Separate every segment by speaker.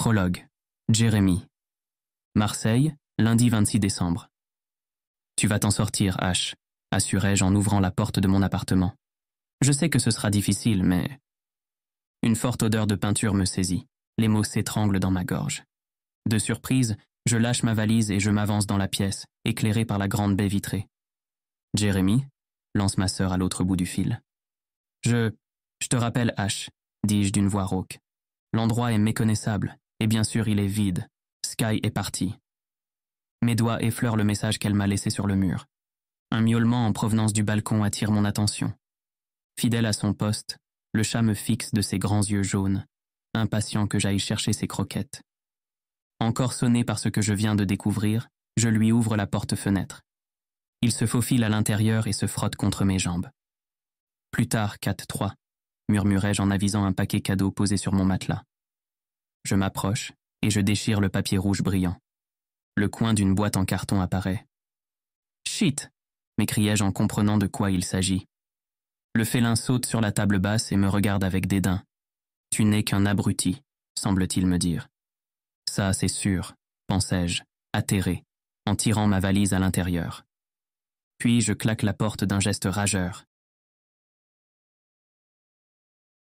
Speaker 1: Prologue. Jérémie. Marseille, lundi 26 décembre. Tu vas t'en sortir, H, assurai-je en ouvrant la porte de mon appartement. Je sais que ce sera difficile, mais... Une forte odeur de peinture me saisit. Les mots s'étranglent dans ma gorge. De surprise, je lâche ma valise et je m'avance dans la pièce, éclairée par la grande baie vitrée. Jérémie, lance ma sœur à l'autre bout du fil. Je te rappelle, H, dis-je d'une voix rauque. L'endroit est méconnaissable, et bien sûr il est vide. Sky est parti. Mes doigts effleurent le message qu'elle m'a laissé sur le mur. Un miaulement en provenance du balcon attire mon attention. Fidèle à son poste, le chat me fixe de ses grands yeux jaunes, impatient que j'aille chercher ses croquettes. Encore sonné par ce que je viens de découvrir, je lui ouvre la porte-fenêtre. Il se faufile à l'intérieur et se frotte contre mes jambes. Plus tard, 4-3, murmurai-je en avisant un paquet cadeau posé sur mon matelas. Je m'approche et je déchire le papier rouge brillant. Le coin d'une boîte en carton apparaît. « Shit !» m'écriai-je en comprenant de quoi il s'agit. Le félin saute sur la table basse et me regarde avec dédain. « Tu n'es qu'un abruti », semble-t-il me dire. « Ça, c'est sûr », pensai-je, atterré, en tirant ma valise à l'intérieur. Puis je claque la porte d'un geste rageur.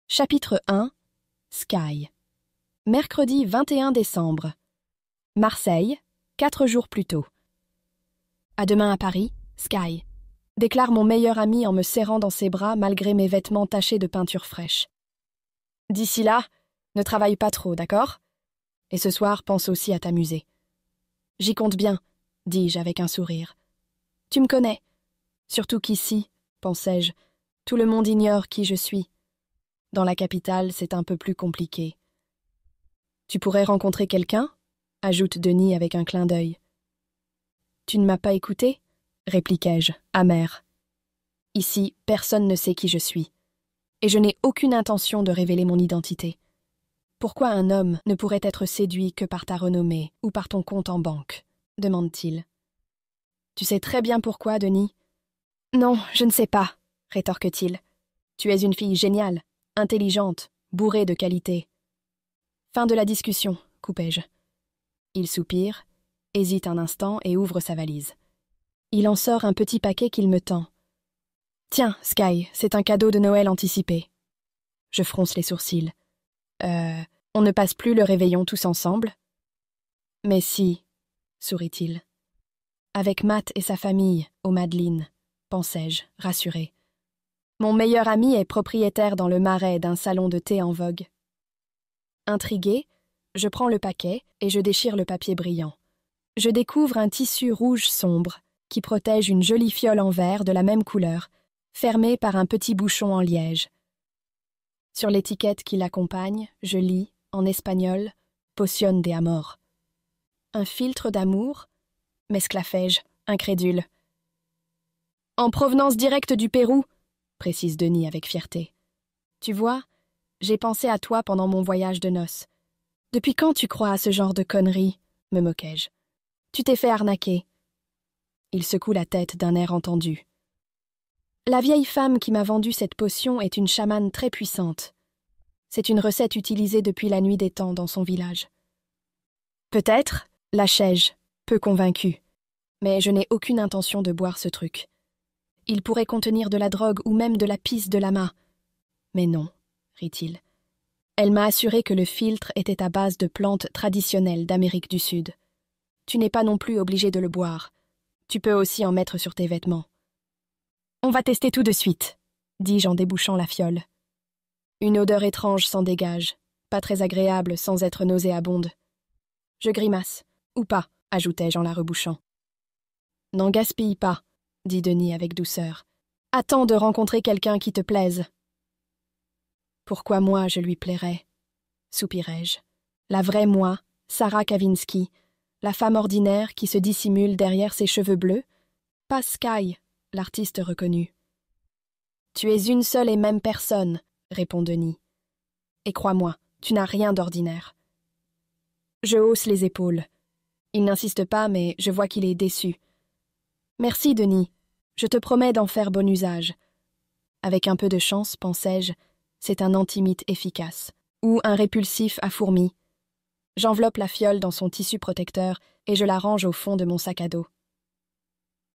Speaker 2: Chapitre 1. Sky. Mercredi 21 décembre. Marseille, 4 jours plus tôt. À demain à Paris, Sky. Déclare mon meilleur ami en me serrant dans ses bras malgré mes vêtements tachés de peinture fraîche. D'ici là, ne travaille pas trop, d'accord? Et ce soir, pense aussi à t'amuser. J'y compte bien, dis-je avec un sourire. Tu me connais. Surtout qu'ici, pensai-je, tout le monde ignore qui je suis. Dans la capitale, c'est un peu plus compliqué. Tu pourrais rencontrer quelqu'un? Ajoute Denis avec un clin d'œil. Tu ne m'as pas écouté? Répliquai-je, amer. Ici, personne ne sait qui je suis. Et je n'ai aucune intention de révéler mon identité. Pourquoi un homme ne pourrait être séduit que par ta renommée ou par ton compte en banque? Demande-t-il. Tu sais très bien pourquoi, Denis. Non, je ne sais pas, rétorque-t-il. Tu es une fille géniale, intelligente, bourrée de qualités. Fin de la discussion, coupai-je. Il soupire, hésite un instant et ouvre sa valise. Il en sort un petit paquet qu'il me tend. Tiens, Sky, c'est un cadeau de Noël anticipé. Je fronce les sourcils. On ne passe plus le réveillon tous ensemble? Mais si, sourit-il. Avec Matt et sa famille, aux Madelines, pensai-je, rassuré. Mon meilleur ami est propriétaire dans le marais d'un salon de thé en vogue. Intrigué, je prends le paquet et je déchire le papier brillant. Je découvre un tissu rouge sombre qui protège une jolie fiole en verre de la même couleur, fermée par un petit bouchon en liège. Sur l'étiquette qui l'accompagne, je lis, en espagnol, « Potion de amor ». Un filtre d'amour, m'esclaffai-je, incrédule. En provenance directe du Pérou, précise Denis avec fierté. Tu vois, j'ai pensé à toi pendant mon voyage de noces. Depuis quand tu crois à ce genre de conneries? Me moquai-je. Tu t'es fait arnaquer. Il secoue la tête d'un air entendu. La vieille femme qui m'a vendu cette potion est une chamane très puissante. C'est une recette utilisée depuis la nuit des temps dans son village. Peut-être, lâchai-je, peu convaincu, mais je n'ai aucune intention de boire ce truc. Il pourrait contenir de la drogue ou même de la pisse de lama. Mais non, rit-il. Elle m'a assuré que le filtre était à base de plantes traditionnelles d'Amérique du Sud. Tu n'es pas non plus obligé de le boire. Tu peux aussi en mettre sur tes vêtements. On va tester tout de suite, dis-je en débouchant la fiole. Une odeur étrange s'en dégage, pas très agréable sans être nauséabonde. Je grimace, ou pas, ajoutai-je en la rebouchant. N'en gaspille pas, dit Denis avec douceur. Attends de rencontrer quelqu'un qui te plaise. Pourquoi moi je lui plairais? Soupirai-je. La vraie moi, Sarah Kavinsky, la femme ordinaire qui se dissimule derrière ses cheveux bleus, pas Sky, l'artiste reconnu. Tu es une seule et même personne, répond Denis. Et crois-moi, tu n'as rien d'ordinaire. Je hausse les épaules. Il n'insiste pas, mais je vois qu'il est déçu. Merci, Denis. Je te promets d'en faire bon usage. Avec un peu de chance, pensai-je, c'est un antimite efficace, ou un répulsif à fourmis. J'enveloppe la fiole dans son tissu protecteur et je la range au fond de mon sac à dos.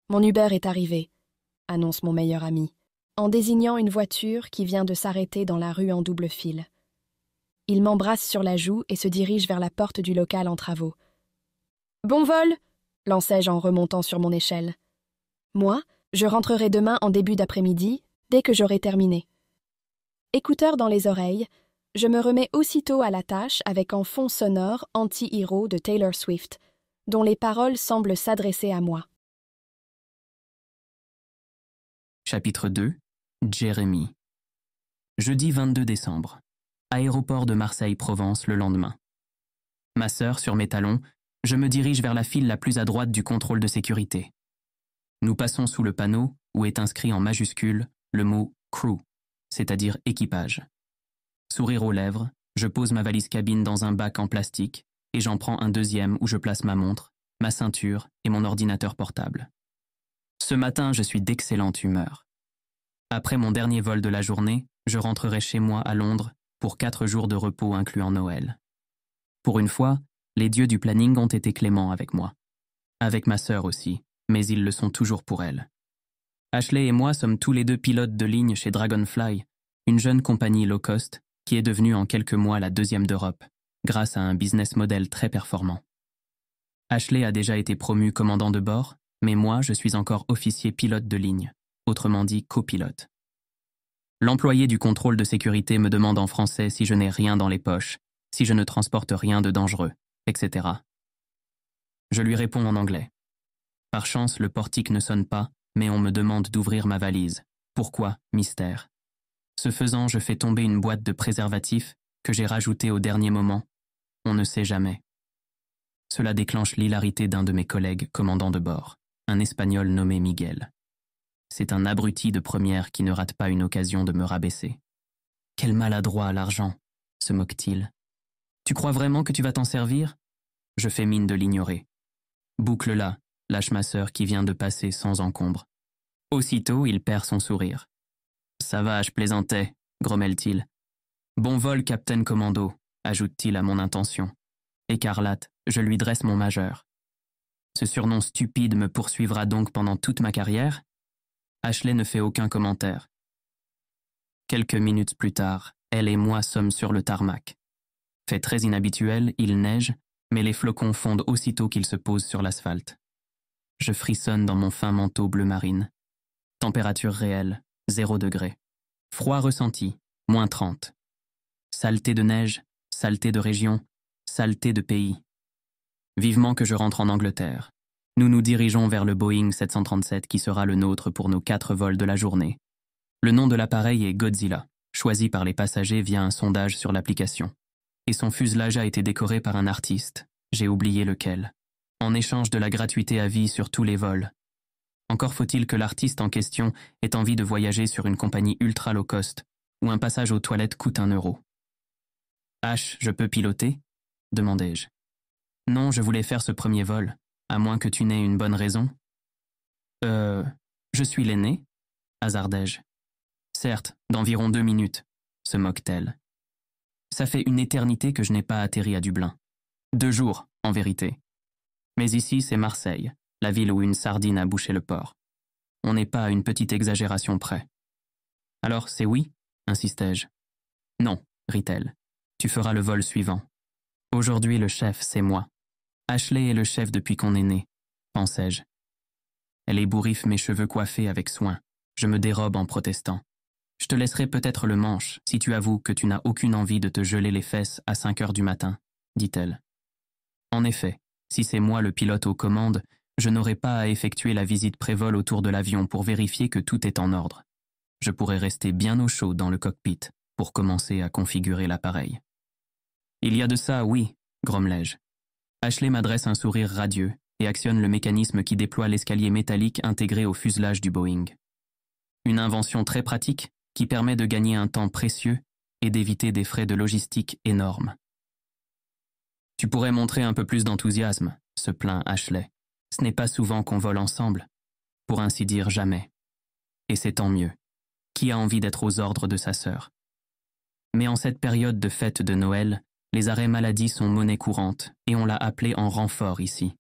Speaker 2: Mon Uber est arrivé, annonce mon meilleur ami, en désignant une voiture qui vient de s'arrêter dans la rue en double fil. Il m'embrasse sur la joue et se dirige vers la porte du local en travaux. « Bon vol !» lançai-je en remontant sur mon échelle. Moi, je rentrerai demain en début d'après-midi, dès que j'aurai terminé. Écouteurs dans les oreilles, je me remets aussitôt à la tâche avec en fond sonore Anti-Hero de Taylor Swift, dont les paroles semblent s'adresser à moi.
Speaker 1: Chapitre 2. Jérémie. Jeudi 22 décembre. Aéroport de Marseille-Provence le lendemain. Ma sœur sur mes talons, je me dirige vers la file la plus à droite du contrôle de sécurité. Nous passons sous le panneau où est inscrit en majuscule le mot « crew », c'est-à-dire équipage. Sourire aux lèvres, je pose ma valise cabine dans un bac en plastique et j'en prends un deuxième où je place ma montre, ma ceinture et mon ordinateur portable. Ce matin, je suis d'excellente humeur. Après mon dernier vol de la journée, je rentrerai chez moi à Londres pour 4 jours de repos incluant Noël. Pour une fois, les dieux du planning ont été cléments avec moi. Avec ma sœur aussi, mais ils le sont toujours pour elle. Ashley et moi sommes tous les deux pilotes de ligne chez Dragonfly, une jeune compagnie low cost qui est devenue en quelques mois la 2e d'Europe, grâce à un business model très performant. Ashley a déjà été promu commandant de bord, mais moi je suis encore officier pilote de ligne, autrement dit copilote. L'employé du contrôle de sécurité me demande en français si je n'ai rien dans les poches, si je ne transporte rien de dangereux, etc. Je lui réponds en anglais. Par chance, le portique ne sonne pas, mais on me demande d'ouvrir ma valise. Pourquoi? Mystère. Ce faisant, je fais tomber une boîte de préservatifs que j'ai rajoutée au dernier moment. On ne sait jamais. Cela déclenche l'hilarité d'un de mes collègues commandant de bord, un Espagnol nommé Miguel. C'est un abruti de première qui ne rate pas une occasion de me rabaisser. « Quel maladroit à l'argent !» se moque-t-il. « Tu crois vraiment que tu vas t'en servir ?» Je fais mine de l'ignorer. « Boucle-la !» lâche ma sœur qui vient de passer sans encombre. Aussitôt, il perd son sourire. « Ça va, je plaisantais », grommelle-t-il. « Bon vol, Captain Commando », ajoute-t-il à mon intention. Écarlate, je lui dresse mon majeur. Ce surnom stupide me poursuivra donc pendant toute ma carrière? Ashley ne fait aucun commentaire. Quelques minutes plus tard, elle et moi sommes sur le tarmac. Fait très inhabituel, il neige, mais les flocons fondent aussitôt qu'ils se posent sur l'asphalte. Je frissonne dans mon fin manteau bleu marine. Température réelle, 0 degré. Froid ressenti, -30. Saleté de neige, saleté de région, saleté de pays. Vivement que je rentre en Angleterre. Nous nous dirigeons vers le Boeing 737 qui sera le nôtre pour nos 4 vols de la journée. Le nom de l'appareil est Godzilla, choisi par les passagers via un sondage sur l'application. Et son fuselage a été décoré par un artiste, j'ai oublié lequel, en échange de la gratuité à vie sur tous les vols. Encore faut-il que l'artiste en question ait envie de voyager sur une compagnie ultra low cost, où un passage aux toilettes coûte 1 euro. « H, je peux piloter ?» demandai-je. « Non, je voulais faire ce premier vol, à moins que tu n'aies une bonne raison. »« Je suis l'aîné ?» hasardai-je. « Certes, d'environ 2 minutes, » se moque-t-elle. « Ça fait une éternité que je n'ai pas atterri à Dublin. 2 jours, en vérité. Mais ici, c'est Marseille, la ville où une sardine a bouché le port. On n'est pas à une petite exagération près. »« Alors, c'est oui ?» insistai-je. « Non, rit-elle. Tu feras le vol suivant. Aujourd'hui, le chef, c'est moi. Ashley est le chef depuis qu'on est né, pensai-je. Elle ébouriffe mes cheveux coiffés avec soin. Je me dérobe en protestant. Je te laisserai peut-être le manche si tu avoues que tu n'as aucune envie de te geler les fesses à 5 heures du matin, dit-elle. En effet, si c'est moi le pilote aux commandes, je n'aurai pas à effectuer la visite pré-vol autour de l'avion pour vérifier que tout est en ordre. Je pourrai rester bien au chaud dans le cockpit pour commencer à configurer l'appareil. Il y a de ça, oui, grommelai-je. Ashley m'adresse un sourire radieux et actionne le mécanisme qui déploie l'escalier métallique intégré au fuselage du Boeing. Une invention très pratique qui permet de gagner un temps précieux et d'éviter des frais de logistique énormes. « Tu pourrais montrer un peu plus d'enthousiasme », se plaint Ashley. « Ce n'est pas souvent qu'on vole ensemble. Pour ainsi dire jamais. Et c'est tant mieux. Qui a envie d'être aux ordres de sa sœur? Mais en cette période de fête de Noël, Les arrêts maladie sont monnaie courante et on l'a appelé en renfort ici.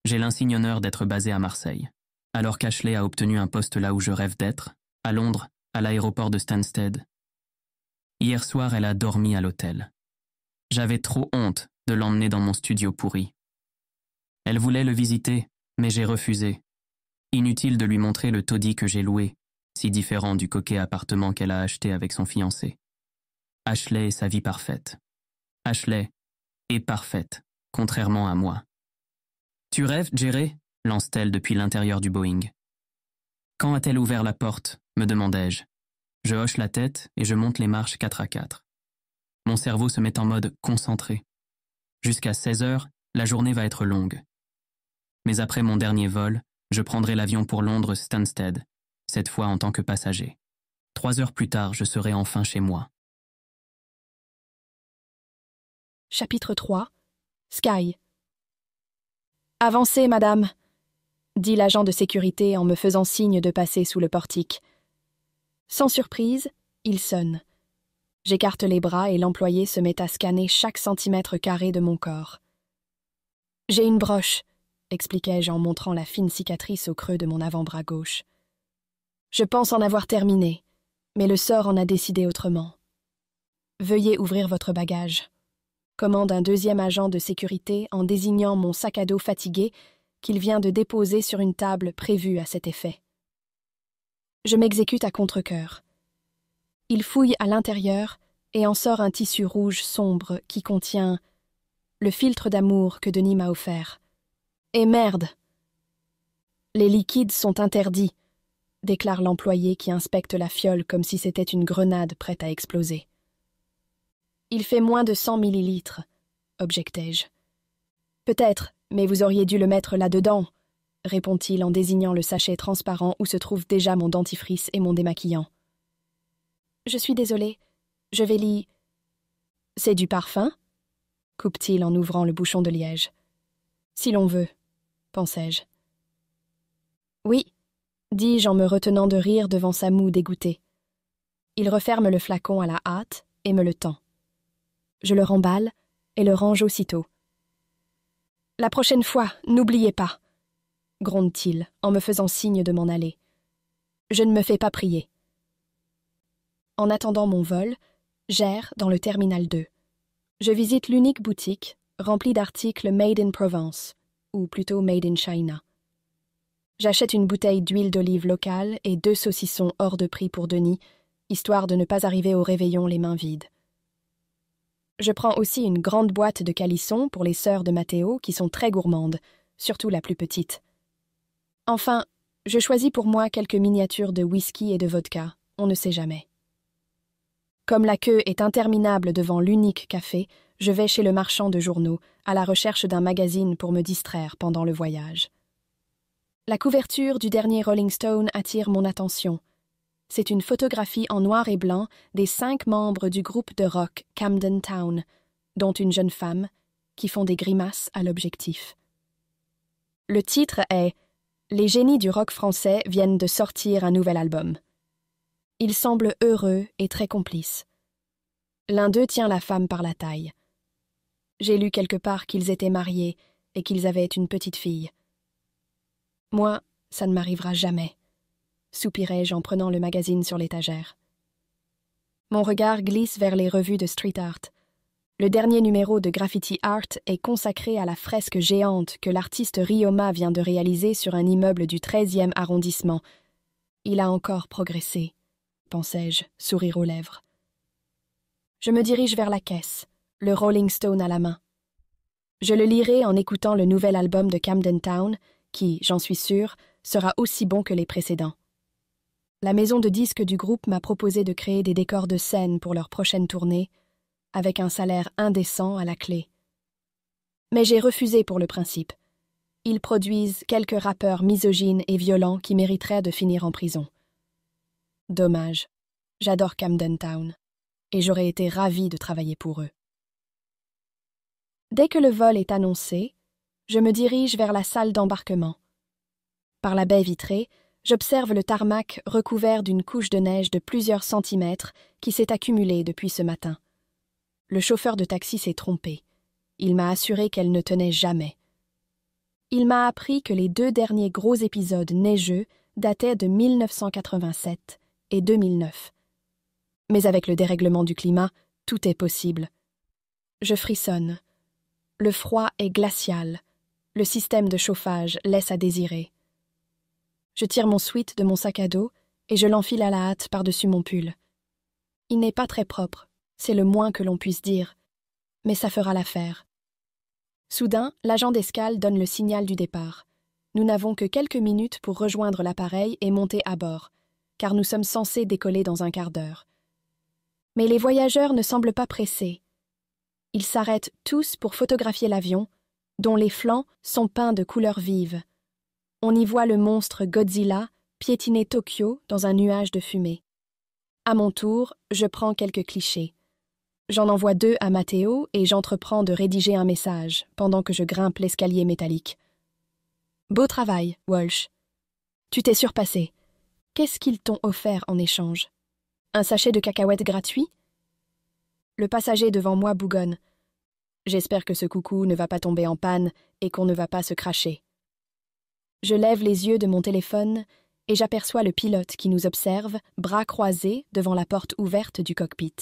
Speaker 1: J'ai l'insigne honneur d'être basé à Marseille, alors qu'Ashley a obtenu un poste là où je rêve d'être, à Londres, à l'aéroport de Stansted. Hier soir, elle a dormi à l'hôtel. J'avais trop honte de l'emmener dans mon studio pourri. Elle voulait le visiter, mais j'ai refusé. Inutile de lui montrer le taudis que j'ai loué, si différent du coquet appartement qu'elle a acheté avec son fiancé. Ashley est sa vie parfaite. Ashley est parfaite, contrairement à moi. « Tu rêves, Jerry ?» lance-t-elle depuis l'intérieur du Boeing. « Quand a-t-elle ouvert la porte ?» me demandai-je. Je hoche la tête et je monte les marches 4 à 4. Mon cerveau se met en mode concentré. Jusqu'à 16 heures, la journée va être longue. Mais après mon dernier vol, je prendrai l'avion pour Londres Stansted, cette fois en tant que passager. 3 heures plus tard, je serai enfin chez moi.
Speaker 2: Chapitre 3 Sky. Avancez, madame, dit l'agent de sécurité en me faisant signe de passer sous le portique. Sans surprise, il sonne. J'écarte les bras et l'employé se met à scanner chaque centimètre carré de mon corps. J'ai une broche, expliquai-je en montrant la fine cicatrice au creux de mon avant-bras gauche. Je pense en avoir terminé, mais le sort en a décidé autrement. Veuillez ouvrir votre bagage, commande un deuxième agent de sécurité en désignant mon sac à dos fatigué qu'il vient de déposer sur une table prévue à cet effet. Je m'exécute à contre-cœur. Il fouille à l'intérieur et en sort un tissu rouge sombre qui contient le filtre d'amour que Denis m'a offert. Et merde! Les liquides sont interdits, déclare l'employé qui inspecte la fiole comme si c'était une grenade prête à exploser. Il fait moins de 100 millilitres, objectai-je. Peut-être, mais vous auriez dû le mettre là-dedans, répond-il en désignant le sachet transparent où se trouvent déjà mon dentifrice et mon démaquillant. Je suis désolée, je vais l'y... C'est du parfum? Coupe-t-il en ouvrant le bouchon de liège. Si l'on veut, pensai-je. Oui, dis-je en me retenant de rire devant sa moue dégoûtée. Il referme le flacon à la hâte et me le tend. Je le remballe et le range aussitôt. La prochaine fois, n'oubliez pas, gronde-t-il en me faisant signe de m'en aller. Je ne me fais pas prier. En attendant mon vol, j'erre dans le terminal 2. Je visite l'unique boutique remplie d'articles made in Provence, ou plutôt made in China. J'achète une bouteille d'huile d'olive locale et 2 saucissons hors de prix pour Denis, histoire de ne pas arriver au réveillon les mains vides. Je prends aussi une grande boîte de calissons pour les sœurs de Matteo qui sont très gourmandes, surtout la plus petite. Enfin, je choisis pour moi quelques miniatures de whisky et de vodka, on ne sait jamais. Comme la queue est interminable devant l'unique café, je vais chez le marchand de journaux, à la recherche d'un magazine pour me distraire pendant le voyage. La couverture du dernier Rolling Stone attire mon attention. C'est une photographie en noir et blanc des 5 membres du groupe de rock Camden Town, dont une jeune femme, qui font des grimaces à l'objectif. Le titre est « Les génies du rock français viennent de sortir un nouvel album ». Ils semblent heureux et très complices. L'un d'eux tient la femme par la taille. J'ai lu quelque part qu'ils étaient mariés et qu'ils avaient une petite fille. Moi, ça ne m'arrivera jamais, soupirai-je en prenant le magazine sur l'étagère. Mon regard glisse vers les revues de street art. Le dernier numéro de Graffiti Art est consacré à la fresque géante que l'artiste Rioma vient de réaliser sur un immeuble du 13e arrondissement. Il a encore progressé, pensai-je, sourire aux lèvres. Je me dirige vers la caisse, le Rolling Stone à la main. Je le lirai en écoutant le nouvel album de Camden Town, qui, j'en suis sûre, sera aussi bon que les précédents. La maison de disques du groupe m'a proposé de créer des décors de scène pour leur prochaine tournée, avec un salaire indécent à la clé. Mais j'ai refusé pour le principe. Ils produisent quelques rappeurs misogynes et violents qui mériteraient de finir en prison. Dommage. J'adore Camden Town, et j'aurais été ravie de travailler pour eux. Dès que le vol est annoncé, je me dirige vers la salle d'embarquement. Par la baie vitrée, j'observe le tarmac recouvert d'une couche de neige de plusieurs centimètres qui s'est accumulée depuis ce matin. Le chauffeur de taxi s'est trompé. Il m'a assuré qu'elle ne tenait jamais. Il m'a appris que les 2 derniers gros épisodes neigeux dataient de 1987 et 2009. Mais avec le dérèglement du climat, tout est possible. Je frissonne. Le froid est glacial. Le système de chauffage laisse à désirer. Je tire mon sweat de mon sac à dos et je l'enfile à la hâte par-dessus mon pull. Il n'est pas très propre, c'est le moins que l'on puisse dire, mais ça fera l'affaire. Soudain, l'agent d'escale donne le signal du départ. Nous n'avons que quelques minutes pour rejoindre l'appareil et monter à bord, car nous sommes censés décoller dans un quart d'heure. Mais les voyageurs ne semblent pas pressés. Ils s'arrêtent tous pour photographier l'avion, dont les flancs sont peints de couleurs vives. On y voit le monstre Godzilla piétiner Tokyo dans un nuage de fumée. À mon tour, je prends quelques clichés. J'en envoie 2 à Matteo et j'entreprends de rédiger un message pendant que je grimpe l'escalier métallique. Beau travail, Walsh. Tu t'es surpassé. Qu'est-ce qu'ils t'ont offert en échange? Un sachet de cacahuètes gratuit? Le passager devant moi bougonne. J'espère que ce coucou ne va pas tomber en panne et qu'on ne va pas se cracher. Je lève les yeux de mon téléphone et j'aperçois le pilote qui nous observe, bras croisés devant la porte ouverte du cockpit.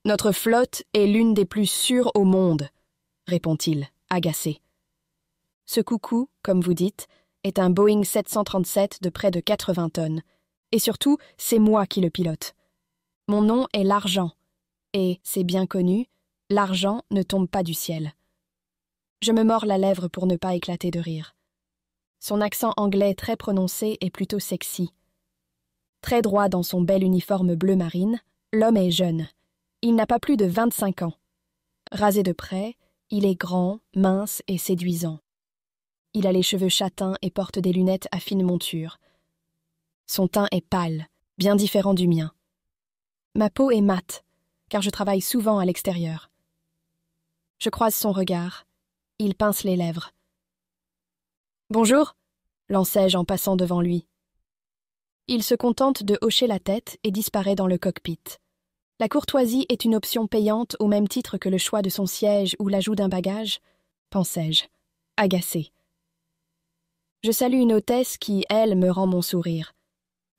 Speaker 2: Notre flotte est l'une des plus sûres au monde, répond-il, agacé. Ce coucou, comme vous dites, est un Boeing 737 de près de 80 tonnes. Et surtout, c'est moi qui le pilote. Mon nom est l'argent. Et, c'est bien connu, l'argent ne tombe pas du ciel. Je me mords la lèvre pour ne pas éclater de rire. Son accent anglais très prononcé est plutôt sexy. Très droit dans son bel uniforme bleu marine, l'homme est jeune. Il n'a pas plus de 25 ans. Rasé de près, il est grand, mince et séduisant. Il a les cheveux châtains et porte des lunettes à fine monture. Son teint est pâle, bien différent du mien. Ma peau est mate, car je travaille souvent à l'extérieur. Je croise son regard. Il pince les lèvres. « Bonjour » lançai-je en passant devant lui. Il se contente de hocher la tête et disparaît dans le cockpit. La courtoisie est une option payante au même titre que le choix de son siège ou l'ajout d'un bagage, pensai-je, agacé. Je salue une hôtesse qui, elle, me rend mon sourire.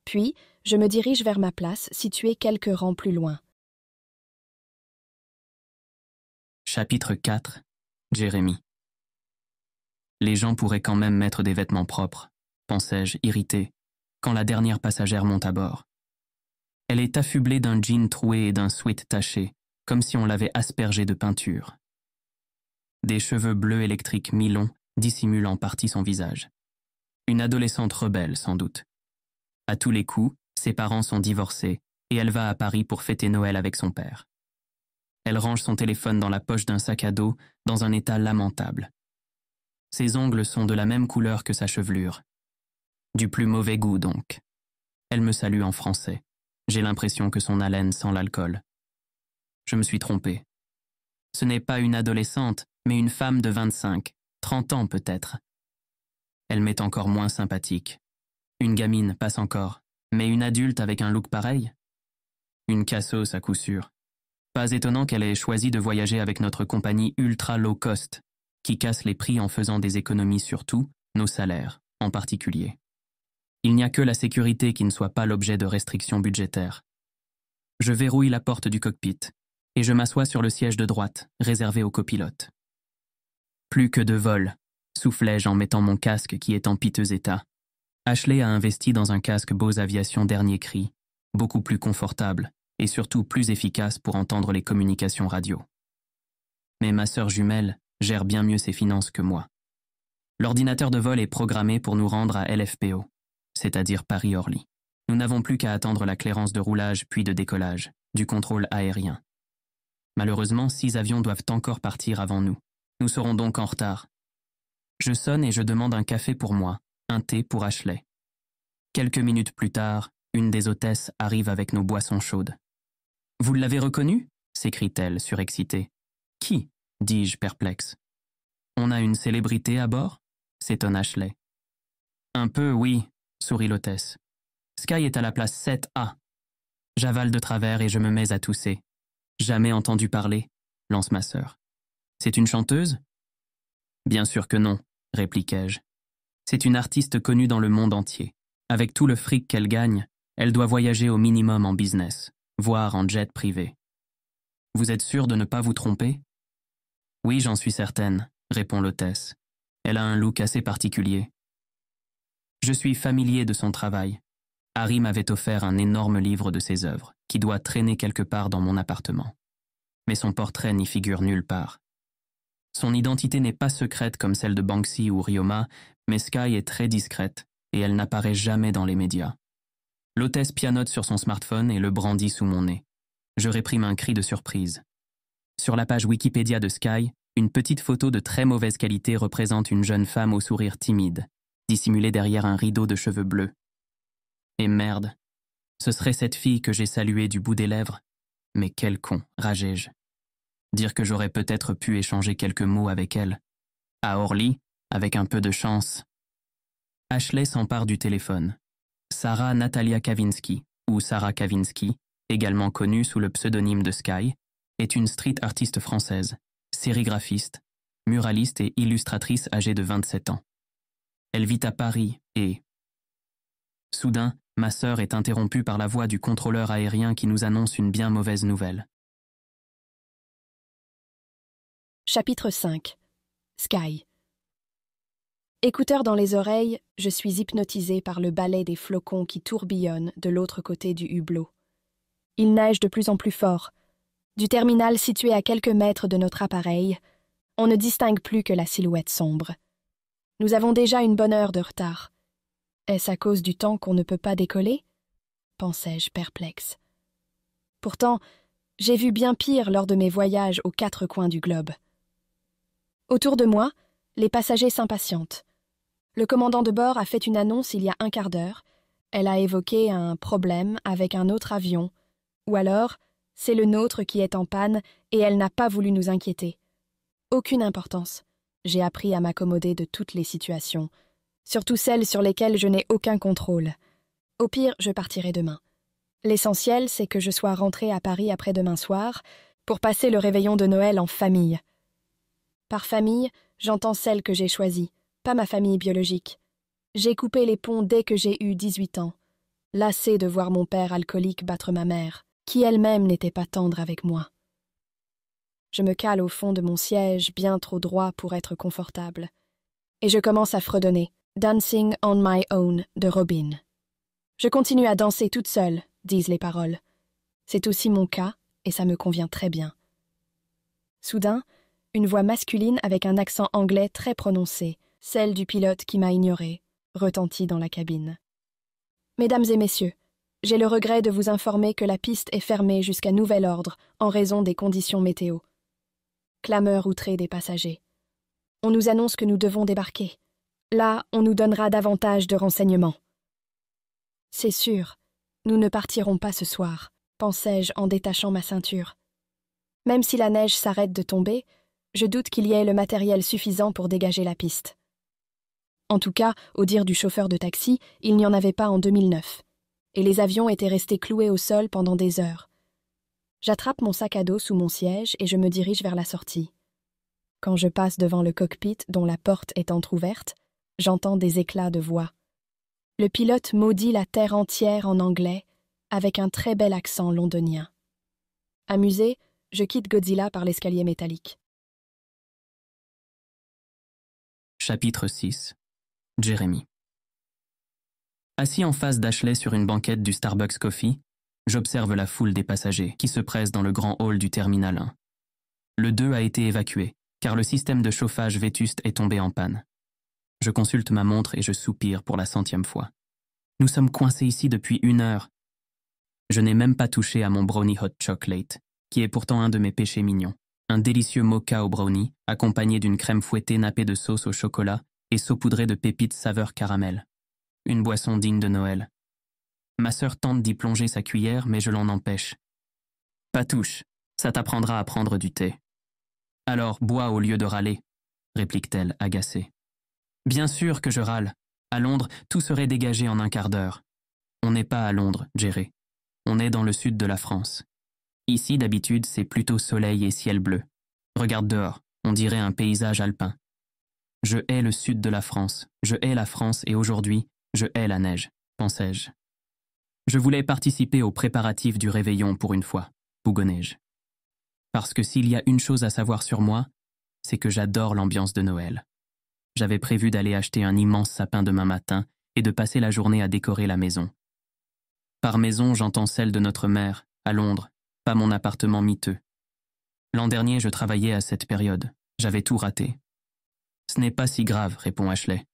Speaker 2: Puis, je me dirige vers ma place, située quelques rangs plus loin.
Speaker 1: Chapitre 4. Jérémie. Les gens pourraient quand même mettre des vêtements propres, pensai-je, irrité, quand la dernière passagère monte à bord. Elle est affublée d'un jean troué et d'un sweat taché, comme si on l'avait aspergée de peinture. Des cheveux bleus électriques mi-longs dissimulent en partie son visage. Une adolescente rebelle, sans doute. À tous les coups, ses parents sont divorcés et elle va à Paris pour fêter Noël avec son père. Elle range son téléphone dans la poche d'un sac à dos dans un état lamentable. Ses ongles sont de la même couleur que sa chevelure. Du plus mauvais goût, donc. Elle me salue en français. J'ai l'impression que son haleine sent l'alcool. Je me suis trompé. Ce n'est pas une adolescente, mais une femme de 25, 30 ans peut-être. Elle m'est encore moins sympathique. Une gamine passe encore, mais une adulte avec un look pareil? Une cassos à coup sûr. Pas étonnant qu'elle ait choisi de voyager avec notre compagnie ultra low cost, qui casse les prix en faisant des économies sur tout, nos salaires, en particulier. Il n'y a que la sécurité qui ne soit pas l'objet de restrictions budgétaires. Je verrouille la porte du cockpit, et je m'assois sur le siège de droite, réservé au copilote. Plus que de vol, soufflai-je en mettant mon casque qui est en piteux état. Ashley a investi dans un casque Bose Aviation dernier cri, beaucoup plus confortable et surtout plus efficace pour entendre les communications radio. Mais ma sœur jumelle gère bien mieux ses finances que moi. L'ordinateur de vol est programmé pour nous rendre à LFPO, c'est-à-dire Paris-Orly. Nous n'avons plus qu'à attendre la clairance de roulage puis de décollage, du contrôle aérien. Malheureusement, 6 avions doivent encore partir avant nous. Nous serons donc en retard. Je sonne et je demande un café pour moi, un thé pour Ashley. Quelques minutes plus tard, une des hôtesses arrive avec nos boissons chaudes. « Vous l'avez reconnu » s'écrie-t-elle, surexcitée. « Qui » dis-je perplexe. « On a une célébrité à bord » s'étonne Ashley. « Un peu, oui » sourit l'hôtesse. « Sky est à la place 7A. » J'avale de travers et je me mets à tousser. Jamais entendu parler, lance ma sœur. C'est une chanteuse? Bien sûr que non, répliquai-je. C'est une artiste connue dans le monde entier. Avec tout le fric qu'elle gagne, elle doit voyager au minimum en business, voire en jet privé. Vous êtes sûr de ne pas vous tromper? Oui, j'en suis certaine, répond l'hôtesse. Elle a un look assez particulier. Je suis familier de son travail. Harry m'avait offert un énorme livre de ses œuvres, qui doit traîner quelque part dans mon appartement. Mais son portrait n'y figure nulle part. Son identité n'est pas secrète comme celle de Banksy ou Ryoma, mais Sky est très discrète, et elle n'apparaît jamais dans les médias. L'hôtesse pianote sur son smartphone et le brandit sous mon nez. Je réprime un cri de surprise. Sur la page Wikipédia de Sky, une petite photo de très mauvaise qualité représente une jeune femme au sourire timide, dissimulée derrière un rideau de cheveux bleus. Et merde, ce serait cette fille que j'ai saluée du bout des lèvres. Mais quel con, rageai-je. Dire que j'aurais peut-être pu échanger quelques mots avec elle. À Orly, avec un peu de chance. Ashley s'empare du téléphone. Sarah Natalia Kavinsky, ou Sarah Kavinsky, également connue sous le pseudonyme de Sky, est une street artiste française, sérigraphiste, muraliste et illustratrice âgée de 27 ans. Elle vit à Paris et... Soudain, ma sœur est interrompue par la voix du contrôleur aérien qui nous annonce une bien mauvaise nouvelle.
Speaker 2: Chapitre 5. Sky. Écouteurs dans les oreilles, je suis hypnotisée par le balai des flocons qui tourbillonnent de l'autre côté du hublot. Il neige de plus en plus fort. Du terminal situé à quelques mètres de notre appareil, on ne distingue plus que la silhouette sombre. Nous avons déjà une bonne heure de retard. Est-ce à cause du temps qu'on ne peut pas décoller? Pensais-je perplexe. Pourtant, j'ai vu bien pire lors de mes voyages aux quatre coins du globe. Autour de moi, les passagers s'impatientent. Le commandant de bord a fait une annonce il y a un quart d'heure. Elle a évoqué un problème avec un autre avion. Ou alors, c'est le nôtre qui est en panne et elle n'a pas voulu nous inquiéter. Aucune importance. J'ai appris à m'accommoder de toutes les situations, surtout celles sur lesquelles je n'ai aucun contrôle. Au pire, je partirai demain. L'essentiel, c'est que je sois rentrée à Paris après-demain soir pour passer le réveillon de Noël en famille. Par famille, j'entends celle que j'ai choisie, pas ma famille biologique. J'ai coupé les ponts dès que j'ai eu 18 ans, lassée de voir mon père alcoolique battre ma mère, qui elle-même n'était pas tendre avec moi. Je me cale au fond de mon siège, bien trop droit pour être confortable, et je commence à fredonner « Dancing on my own » de Robin. Je continue à danser toute seule, disent les paroles. C'est aussi mon cas, et ça me convient très bien. Soudain, une voix masculine avec un accent anglais très prononcé, celle du pilote qui m'a ignorée, retentit dans la cabine. « Mesdames et messieurs, j'ai le regret de vous informer que la piste est fermée jusqu'à nouvel ordre en raison des conditions météo. » Clameur outrée des passagers. « On nous annonce que nous devons débarquer. Là, on nous donnera davantage de renseignements. » « C'est sûr, nous ne partirons pas ce soir, pensais-je en détachant ma ceinture. Même si la neige s'arrête de tomber, je doute qu'il y ait le matériel suffisant pour dégager la piste. En tout cas, au dire du chauffeur de taxi, il n'y en avait pas en 2009, et les avions étaient restés cloués au sol pendant des heures. J'attrape mon sac à dos sous mon siège et je me dirige vers la sortie. Quand je passe devant le cockpit dont la porte est entr'ouverte, j'entends des éclats de voix. Le pilote maudit la terre entière en anglais, avec un très bel accent londonien. Amusé, je quitte Godzilla par l'escalier métallique.
Speaker 1: Chapitre 6. Jeremy. Assis en face d'Ashley sur une banquette du Starbucks Coffee, j'observe la foule des passagers qui se pressent dans le grand hall du terminal 1. Le 2 a été évacué, car le système de chauffage vétuste est tombé en panne. Je consulte ma montre et je soupire pour la 100e fois. Nous sommes coincés ici depuis 1 heure. Je n'ai même pas touché à mon brownie hot chocolate, qui est pourtant un de mes péchés mignons. Un délicieux mocha au brownie, accompagné d'une crème fouettée nappée de sauce au chocolat et saupoudrée de pépites saveur caramel. Une boisson digne de Noël. Ma sœur tente d'y plonger sa cuillère, mais je l'en empêche. « Patouche, ça t'apprendra à prendre du thé. »« Alors, bois au lieu de râler, » réplique-t-elle, agacée. « Bien sûr que je râle. À Londres, tout serait dégagé en un quart d'heure. On n'est pas à Londres, Jerry. On est dans le sud de la France. Ici, d'habitude, c'est plutôt soleil et ciel bleu. Regarde dehors, on dirait un paysage alpin. Je hais le sud de la France, je hais la France et aujourd'hui, je hais la neige, pensais-je. Je voulais participer aux préparatifs du réveillon pour une fois, bougonnai-je. Parce que s'il y a une chose à savoir sur moi, c'est que j'adore l'ambiance de Noël. J'avais prévu d'aller acheter un immense sapin demain matin et de passer la journée à décorer la maison. Par maison, j'entends celle de notre mère, à Londres, pas mon appartement miteux. L'an dernier, je travaillais à cette période. J'avais tout raté. Ce n'est pas si grave, répond Ashley.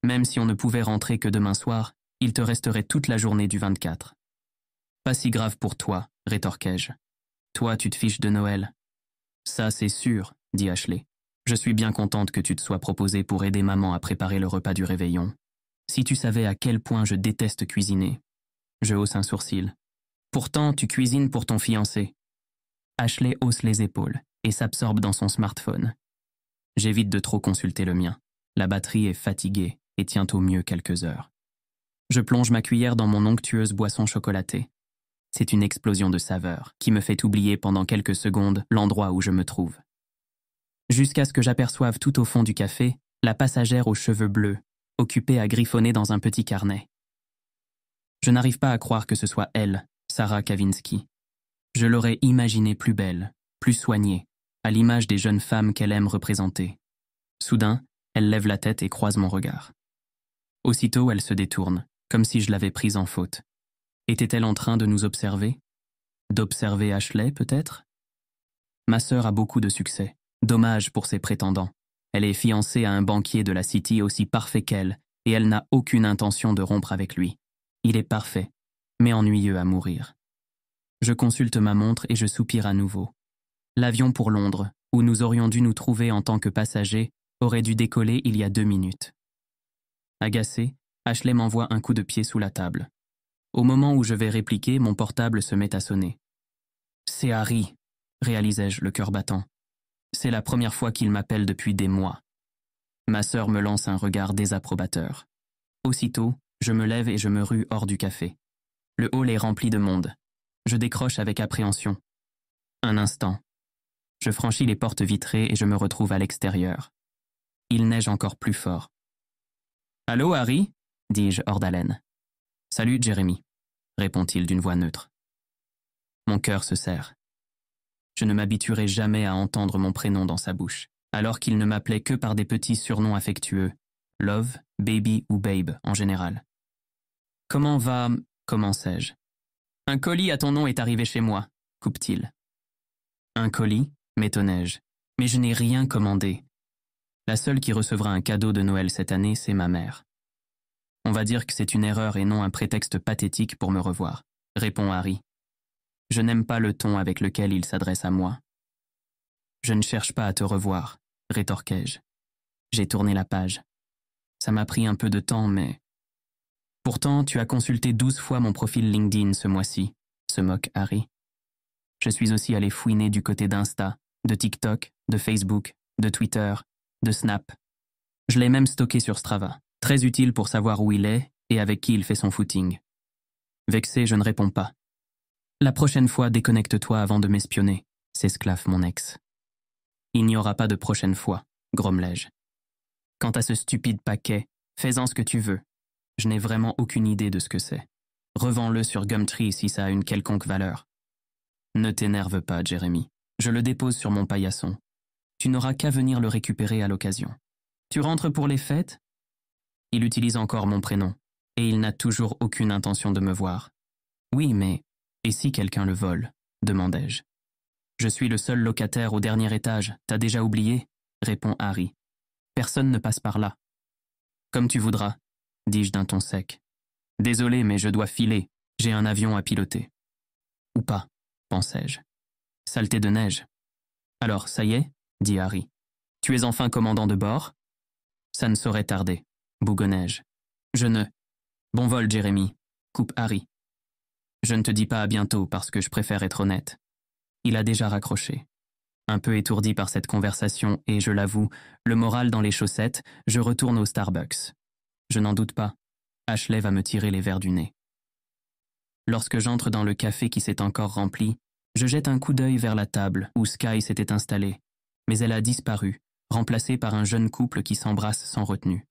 Speaker 1: Même si on ne pouvait rentrer que demain soir, il te resterait toute la journée du 24. Pas si grave pour toi, rétorquai-je. Toi, tu te fiches de Noël. Ça, c'est sûr, dit Ashley. Je suis bien contente que tu te sois proposé pour aider maman à préparer le repas du réveillon. Si tu savais à quel point je déteste cuisiner. Je hausse un sourcil. Pourtant, tu cuisines pour ton fiancé. Ashley hausse les épaules et s'absorbe dans son smartphone. J'évite de trop consulter le mien. La batterie est fatiguée et tient au mieux quelques heures. Je plonge ma cuillère dans mon onctueuse boisson chocolatée. C'est une explosion de saveurs qui me fait oublier pendant quelques secondes l'endroit où je me trouve. Jusqu'à ce que j'aperçoive tout au fond du café la passagère aux cheveux bleus, occupée à griffonner dans un petit carnet. Je n'arrive pas à croire que ce soit elle, Sarah Kavinsky. Je l'aurais imaginée plus belle, plus soignée, à l'image des jeunes femmes qu'elle aime représenter. Soudain, elle lève la tête et croise mon regard. Aussitôt, elle se détourne, comme si je l'avais prise en faute. Était-elle en train de nous observer? D'observer Ashley, peut-être? Ma sœur a beaucoup de succès. Dommage pour ses prétendants. Elle est fiancée à un banquier de la City aussi parfait qu'elle, et elle n'a aucune intention de rompre avec lui. Il est parfait, mais ennuyeux à mourir. Je consulte ma montre et je soupire à nouveau. L'avion pour Londres, où nous aurions dû nous trouver en tant que passagers, aurait dû décoller il y a 2 minutes. Agacé, Ashley m'envoie un coup de pied sous la table. Au moment où je vais répliquer, mon portable se met à sonner. C'est Harry, réalisai-je, le cœur battant. C'est la première fois qu'il m'appelle depuis des mois. Ma sœur me lance un regard désapprobateur. Aussitôt, je me lève et je me rue hors du café. Le hall est rempli de monde. Je décroche avec appréhension. Un instant. Je franchis les portes vitrées et je me retrouve à l'extérieur. Il neige encore plus fort. « Allô, Harry ?» dis-je hors d'haleine. « Salut, Jeremy », répond-il d'une voix neutre. Mon cœur se serre. Je ne m'habituerai jamais à entendre mon prénom dans sa bouche, alors qu'il ne m'appelait que par des petits surnoms affectueux, Love, Baby ou Babe en général. « Comment va… » commençai-je. « Un colis à ton nom est arrivé chez moi », coupe-t-il. « Un colis ?» m'étonnai-je. « Mais je n'ai rien commandé. » La seule qui recevra un cadeau de Noël cette année, c'est ma mère. On va dire que c'est une erreur et non un prétexte pathétique pour me revoir, répond Harry. Je n'aime pas le ton avec lequel il s'adresse à moi. Je ne cherche pas à te revoir, rétorquai-je. J'ai tourné la page. Ça m'a pris un peu de temps, mais… Pourtant, tu as consulté 12 fois mon profil LinkedIn ce mois-ci, se moque Harry. Je suis aussi allé fouiner du côté d'Insta, de TikTok, de Facebook, de Twitter, de Snap. Je l'ai même stocké sur Strava, très utile pour savoir où il est et avec qui il fait son footing. Vexé, je ne réponds pas. La prochaine fois, déconnecte-toi avant de m'espionner, s'esclaffe mon ex. Il n'y aura pas de prochaine fois, grommelai-je. Quant à ce stupide paquet, fais-en ce que tu veux. Je n'ai vraiment aucune idée de ce que c'est. Revends-le sur Gumtree si ça a une quelconque valeur. Ne t'énerve pas, Jeremy. Je le dépose sur mon paillasson. Tu n'auras qu'à venir le récupérer à l'occasion. Tu rentres pour les fêtes? Il utilise encore mon prénom, et il n'a toujours aucune intention de me voir. Oui, mais… Et si quelqu'un le vole? Demandai-je. Je suis le seul locataire au dernier étage, t'as déjà oublié? Répond Harry. Personne ne passe par là. Comme tu voudras, dis-je d'un ton sec. Désolé, mais je dois filer, j'ai un avion à piloter. Ou pas, pensai-je. Saleté de neige. Alors, ça y est? Dit Harry. Tu es enfin commandant de bord? Ça ne saurait tarder, bougonnai-je. Je ne… Bon vol, Jeremy, coupe Harry. Je ne te dis pas à bientôt parce que je préfère être honnête. Il a déjà raccroché. Un peu étourdi par cette conversation et, je l'avoue, le moral dans les chaussettes, je retourne au Starbucks. Je n'en doute pas. Ashley va me tirer les verres du nez. Lorsque j'entre dans le café qui s'est encore rempli, Je jette un coup d'œil vers la table où Sky s'était installée, mais elle a disparu, remplacée par un jeune couple qui s'embrasse sans retenue.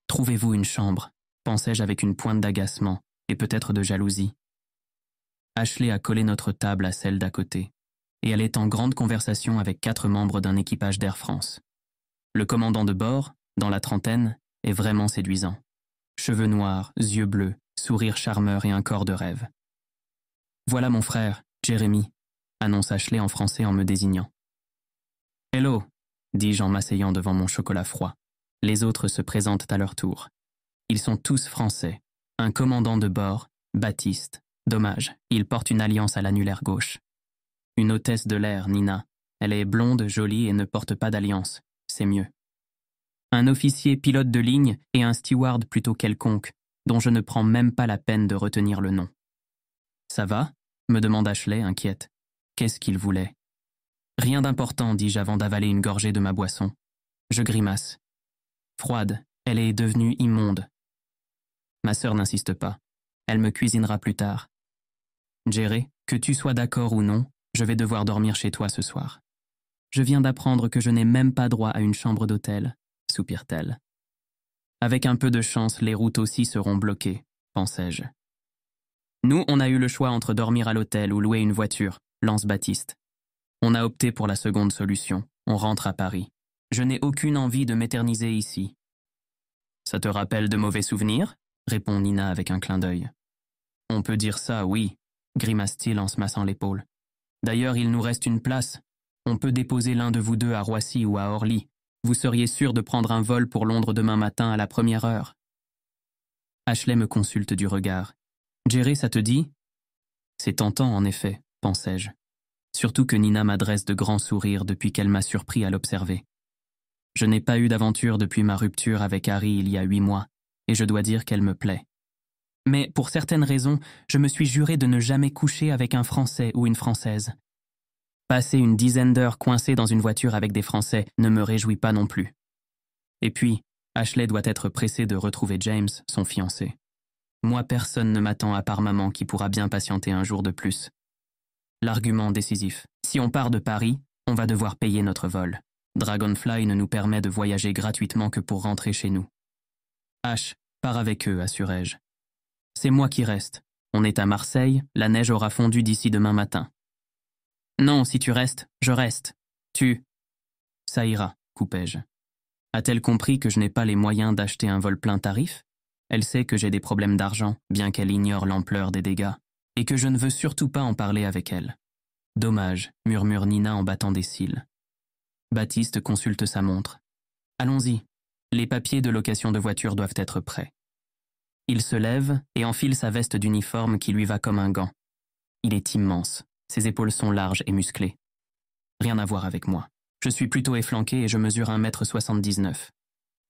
Speaker 1: Trouvez-vous une chambre, pensais-je avec une pointe d'agacement et peut-être de jalousie. Ashley a collé notre table à celle d'à côté, et elle est en grande conversation avec 4 membres d'un équipage d'Air France. Le commandant de bord, dans la trentaine, est vraiment séduisant. Cheveux noirs, yeux bleus, sourire charmeur et un corps de rêve. Voilà mon frère, Jérémy, annonce Ashley en français en me désignant. Hello, dis-je en m'asseyant devant mon chocolat froid. Les autres se présentent à leur tour. Ils sont tous français. Un commandant de bord, Baptiste. Dommage, il porte une alliance à l'annulaire gauche. Une hôtesse de l'air, Nina. Elle est blonde, jolie et ne porte pas d'alliance. C'est mieux. Un officier pilote de ligne et un steward plutôt quelconque, dont je ne prends même pas la peine de retenir le nom. Ça va ? Me demande Ashley, inquiète. Qu'est-ce qu'il voulait ? Rien d'important, dis-je avant d'avaler une gorgée de ma boisson. Je grimace. Froide, elle est devenue immonde. Ma sœur n'insiste pas. Elle me cuisinera plus tard. Jerry, que tu sois d'accord ou non, je vais devoir dormir chez toi ce soir. Je viens d'apprendre que je n'ai même pas droit à une chambre d'hôtel, soupire-t-elle. Avec un peu de chance, les routes aussi seront bloquées, pensais-je. Nous, on a eu le choix entre dormir à l'hôtel ou louer une voiture, lance Baptiste. On a opté pour la seconde solution. On rentre à Paris. Je n'ai aucune envie de m'éterniser ici. Ça te rappelle de mauvais souvenirs ? Répond Nina avec un clin d'œil. On peut dire ça, oui, grimace-t-il en se massant l'épaule. D'ailleurs, il nous reste une place. On peut déposer l'un de vous deux à Roissy ou à Orly. Vous seriez sûr de prendre un vol pour Londres demain matin à la première heure. Ashley me consulte du regard. Jerry, ça te dit ? C'est tentant, en effet, pensais-je. Surtout que Nina m'adresse de grands sourires depuis qu'elle m'a surpris à l'observer. Je n'ai pas eu d'aventure depuis ma rupture avec Harry il y a 8 mois, et je dois dire qu'elle me plaît. Mais pour certaines raisons, je me suis juré de ne jamais coucher avec un Français ou une Française. Passer une dizaine d'heures coincée dans une voiture avec des Français ne me réjouit pas non plus. Et puis, Ashley doit être pressée de retrouver James, son fiancé. Moi, personne ne m'attend à part maman qui pourra bien patienter un jour de plus. L'argument décisif. Si on part de Paris, on va devoir payer notre vol. Dragonfly ne nous permet de voyager gratuitement que pour rentrer chez nous. Ash, pars avec eux, assurai-je. C'est moi qui reste. On est à Marseille, la neige aura fondu d'ici demain matin. Non, si tu restes, je reste. Ça ira, coupai-je. A-t-elle compris que je n'ai pas les moyens d'acheter un vol plein tarif ? Elle sait que j'ai des problèmes d'argent, bien qu'elle ignore l'ampleur des dégâts, et que je ne veux surtout pas en parler avec elle. Dommage, murmure Nina en battant des cils. Baptiste consulte sa montre. Allons-y, les papiers de location de voiture doivent être prêts. Il se lève et enfile sa veste d'uniforme qui lui va comme un gant. Il est immense, ses épaules sont larges et musclées. Rien à voir avec moi. Je suis plutôt efflanqué et je mesure 1,79 m.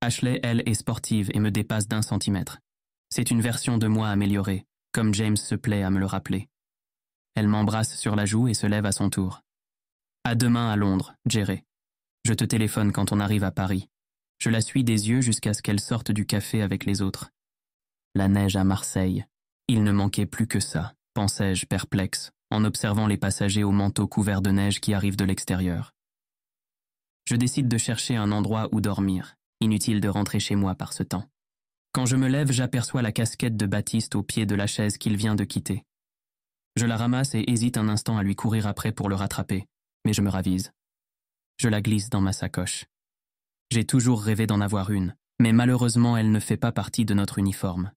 Speaker 1: Ashley, elle, est sportive et me dépasse d'1 centimètre. C'est une version de moi améliorée, comme James se plaît à me le rappeler. Elle m'embrasse sur la joue et se lève à son tour. À demain à Londres, Jerry. Je te téléphone quand on arrive à Paris. Je la suis des yeux jusqu'à ce qu'elle sorte du café avec les autres. La neige à Marseille. Il ne manquait plus que ça, pensais-je perplexe, en observant les passagers au manteau couvert de neige qui arrivent de l'extérieur. Je décide de chercher un endroit où dormir. Inutile de rentrer chez moi par ce temps. Quand je me lève, j'aperçois la casquette de Baptiste au pied de la chaise qu'il vient de quitter. Je la ramasse et hésite un instant à lui courir après pour le rattraper, mais je me ravise. Je la glisse dans ma sacoche. J'ai toujours rêvé d'en avoir une, mais malheureusement elle ne fait pas partie de notre uniforme.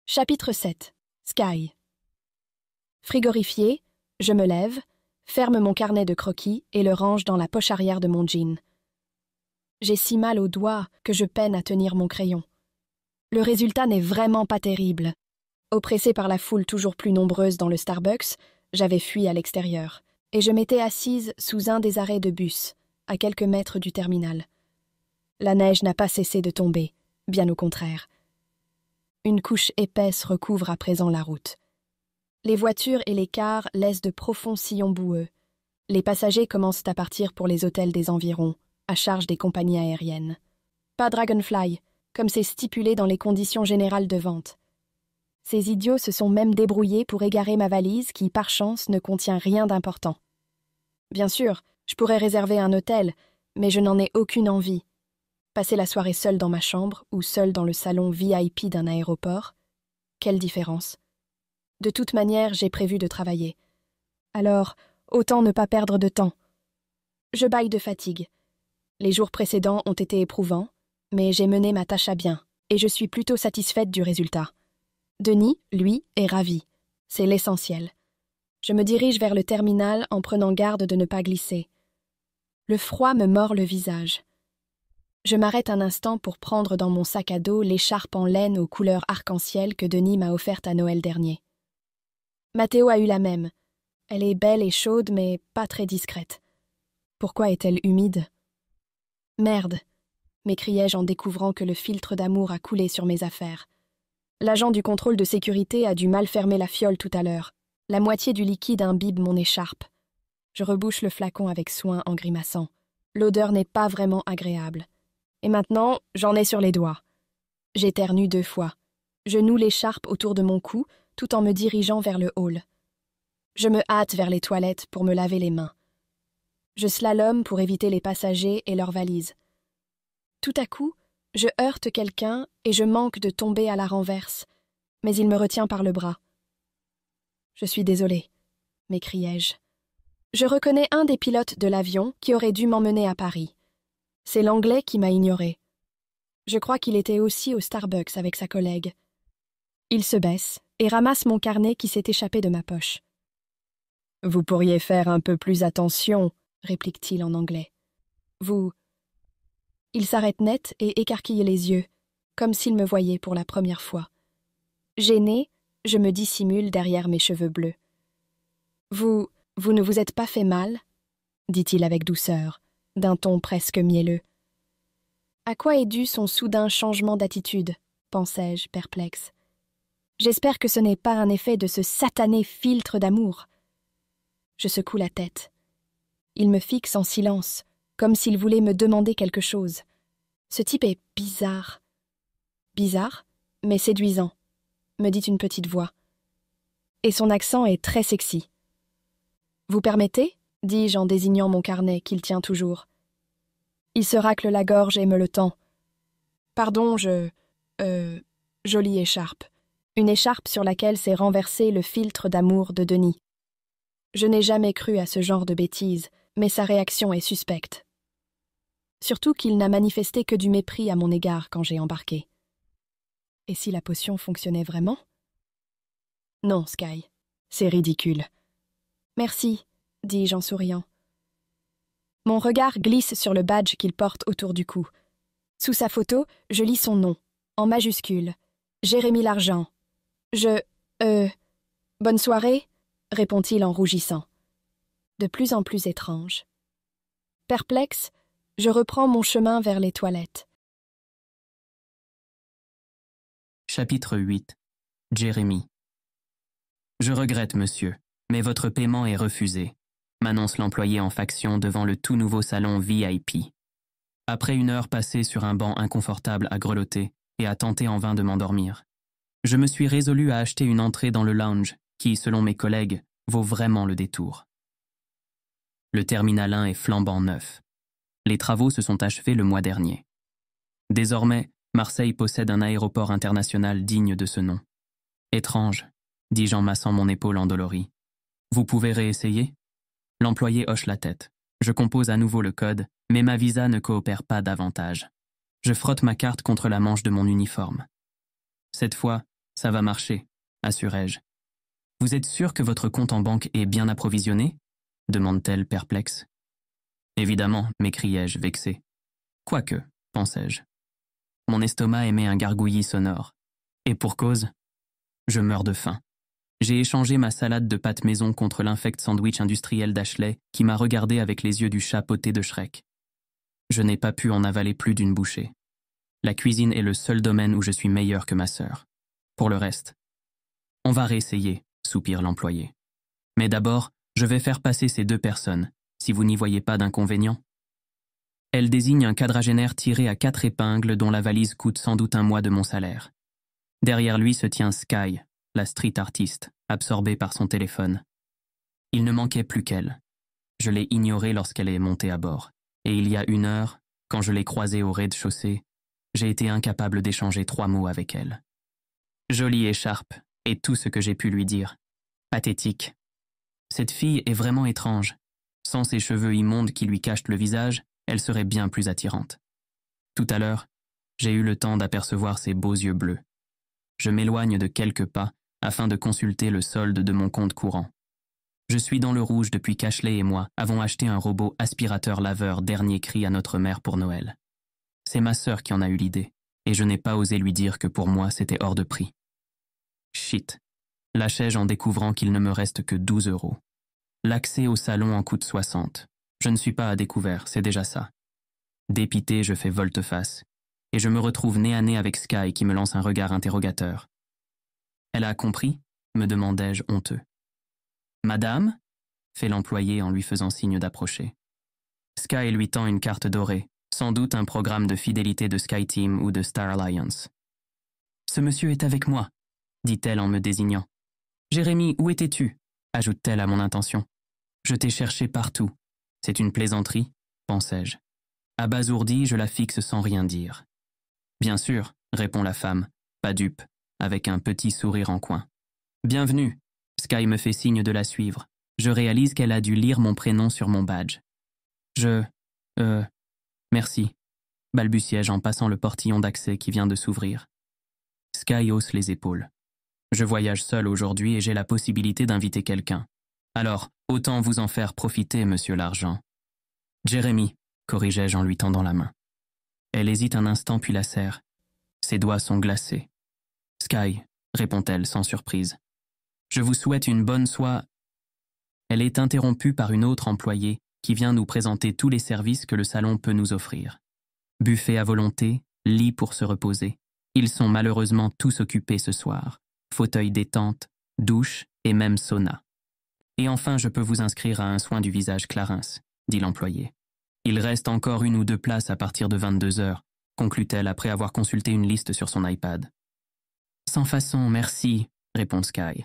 Speaker 2: Chapitre 7. Sky. Frigorifié, je me lève, ferme mon carnet de croquis et le range dans la poche arrière de mon jean. J'ai si mal aux doigts que je peine à tenir mon crayon. Le résultat n'est vraiment pas terrible. Oppressée par la foule toujours plus nombreuse dans le Starbucks, j'avais fui à l'extérieur, et je m'étais assise sous un des arrêts de bus, à quelques mètres du terminal. La neige n'a pas cessé de tomber, bien au contraire. Une couche épaisse recouvre à présent la route. Les voitures et les cars laissent de profonds sillons boueux. Les passagers commencent à partir pour les hôtels des environs, à charge des compagnies aériennes. Pas Dragonfly, comme c'est stipulé dans les conditions générales de vente. Ces idiots se sont même débrouillés pour égarer ma valise qui, par chance, ne contient rien d'important. Bien sûr, je pourrais réserver un hôtel, mais je n'en ai aucune envie. Passer la soirée seule dans ma chambre ou seule dans le salon VIP d'un aéroport, quelle différence? De toute manière, j'ai prévu de travailler. Alors, autant ne pas perdre de temps. Je bâille de fatigue. Les jours précédents ont été éprouvants, mais j'ai mené ma tâche à bien, et je suis plutôt satisfaite du résultat. Denis, lui, est ravi. C'est l'essentiel. Je me dirige vers le terminal en prenant garde de ne pas glisser. Le froid me mord le visage. Je m'arrête un instant pour prendre dans mon sac à dos l'écharpe en laine aux couleurs arc-en-ciel que Denis m'a offerte à Noël dernier. Mathéo a eu la même. Elle est belle et chaude, mais pas très discrète. Pourquoi est-elle humide? Merde, m'écriai-je en découvrant que le filtre d'amour a coulé sur mes affaires. L'agent du contrôle de sécurité a dû mal fermer la fiole tout à l'heure. La moitié du liquide imbibe mon écharpe. Je rebouche le flacon avec soin en grimaçant. L'odeur n'est pas vraiment agréable. Et maintenant, j'en ai sur les doigts. J'éternue 2 fois. Je noue l'écharpe autour de mon cou, tout en me dirigeant vers le hall. Je me hâte vers les toilettes pour me laver les mains. Je slalome pour éviter les passagers et leurs valises. Tout à coup, je heurte quelqu'un et je manque de tomber à la renverse, mais il me retient par le bras. « Je suis désolée », m'écriai-je. Je reconnais un des pilotes de l'avion qui aurait dû m'emmener à Paris. C'est l'Anglais qui m'a ignoré. Je crois qu'il était aussi au Starbucks avec sa collègue. Il se baisse et ramasse mon carnet qui s'est échappé de ma poche. « Vous pourriez faire un peu plus attention », réplique-t-il en anglais. « Vous... » Il s'arrête net et écarquille les yeux, comme s'il me voyait pour la première fois. Gênée, je me dissimule derrière mes cheveux bleus. « Vous ne vous êtes pas fait mal ?» dit-il avec douceur, d'un ton presque mielleux. À quoi est dû son soudain changement d'attitude, pensai-je, perplexe. J'espère que ce n'est pas un effet de ce satané filtre d'amour. Je secoue la tête. Il me fixe en silence, comme s'il voulait me demander quelque chose. Ce type est bizarre. Bizarre, mais séduisant, me dit une petite voix. Et son accent est très sexy. Vous permettez ? Dis-je en désignant mon carnet qu'il tient toujours. Il se racle la gorge et me le tend. Pardon, jolie écharpe. Une écharpe sur laquelle s'est renversé le filtre d'amour de Denis. Je n'ai jamais cru à ce genre de bêtises, mais sa réaction est suspecte. Surtout qu'il n'a manifesté que du mépris à mon égard quand j'ai embarqué. Et si la potion fonctionnait vraiment ? Non, Sky, c'est ridicule. Merci, dis-je en souriant. Mon regard glisse sur le badge qu'il porte autour du cou. Sous sa photo, je lis son nom, en majuscule. Jérémy Largent. Bonne soirée, répond-il en rougissant. De plus en plus étrange. Perplexe, je reprends mon chemin vers les toilettes.
Speaker 1: Chapitre 8. Jérémy. Je regrette, monsieur, mais votre paiement est refusé, m'annonce l'employé en faction devant le tout nouveau salon VIP. Après 1 heure passée sur un banc inconfortable à grelotter et à tenter en vain de m'endormir, je me suis résolu à acheter une entrée dans le lounge qui, selon mes collègues, vaut vraiment le détour. Le terminal 1 est flambant neuf. Les travaux se sont achevés le mois dernier. Désormais, Marseille possède un aéroport international digne de ce nom. Étrange, dis-je en massant mon épaule endolorie. Vous pouvez réessayer ? L'employé hoche la tête. Je compose à nouveau le code, mais ma visa ne coopère pas davantage. Je frotte ma carte contre la manche de mon uniforme. Cette fois, ça va marcher, assurai-je. Vous êtes sûr que votre compte en banque est bien approvisionné ? Demande-t-elle perplexe. Évidemment, m'écriai-je vexé. Quoique, pensai-je. Mon estomac émet un gargouillis sonore. Et pour cause, je meurs de faim. J'ai échangé ma salade de pâtes maison contre l'infect sandwich industriel d'Ashley qui m'a regardé avec les yeux du chat poté de Shrek. Je n'ai pas pu en avaler plus d'une bouchée. La cuisine est le seul domaine où je suis meilleur que ma sœur. Pour le reste, on va réessayer, soupire l'employé. Mais d'abord, je vais faire passer ces 2 personnes, si vous n'y voyez pas d'inconvénient. Elle désigne un quadragénaire tiré à 4 épingles dont la valise coûte sans doute 1 mois de mon salaire. Derrière lui se tient Sky, la street artiste, absorbée par son téléphone. Il ne manquait plus qu'elle. Je l'ai ignorée lorsqu'elle est montée à bord. Et il y a 1 heure, quand je l'ai croisée au rez-de-chaussée, j'ai été incapable d'échanger 3 mots avec elle. Jolie écharpe, et tout ce que j'ai pu lui dire. Pathétique. Cette fille est vraiment étrange. Sans ses cheveux immondes qui lui cachent le visage, elle serait bien plus attirante. Tout à l'heure, j'ai eu le temps d'apercevoir ses beaux yeux bleus. Je m'éloigne de quelques pas afin de consulter le solde de mon compte courant. Je suis dans le rouge depuis qu'Ashley et moi avons acheté un robot aspirateur-laveur dernier cri à notre mère pour Noël. C'est ma sœur qui en a eu l'idée, et je n'ai pas osé lui dire que pour moi c'était hors de prix. Shit, lâchai-je en découvrant qu'il ne me reste que 12 €. L'accès au salon en coûte 60. Je ne suis pas à découvert, c'est déjà ça. Dépité, je fais volte-face, et je me retrouve nez à nez avec Sky qui me lance un regard interrogateur. Elle a compris ? Me demandai-je honteux. Madame ? Fait l'employé en lui faisant signe d'approcher. Sky lui tend une carte dorée, sans doute un programme de fidélité de SkyTeam ou de Star Alliance. Ce monsieur est avec moi, dit-elle en me désignant. Jérémy, où étais-tu ? Ajoute-t-elle à mon intention. Je t'ai cherché partout. C'est une plaisanterie, pensai-je. Abasourdi, je la fixe sans rien dire. Bien sûr, répond la femme, pas dupe, avec un petit sourire en coin. Bienvenue. Sky me fait signe de la suivre. Je réalise qu'elle a dû lire mon prénom sur mon badge. Merci, balbutiai-je en passant le portillon d'accès qui vient de s'ouvrir. Sky hausse les épaules. Je voyage seul aujourd'hui et j'ai la possibilité d'inviter quelqu'un. Alors, autant vous en faire profiter, monsieur l'Argent. Jérémy, corrigeai-je en lui tendant la main. Elle hésite un instant puis la serre. Ses doigts sont glacés. Sky, répond-elle sans surprise. Je vous souhaite une bonne soirée. Elle est interrompue par une autre employée qui vient nous présenter tous les services que le salon peut nous offrir. Buffet à volonté, lit pour se reposer. Ils sont malheureusement tous occupés ce soir. Fauteuil détente, douche et même sauna. Et enfin, je peux vous inscrire à un soin du visage Clarins, dit l'employé. Il reste encore 1 ou 2 places à partir de 22 heures, conclut-elle après avoir consulté une liste sur son iPad. Sans façon, merci, répond Sky.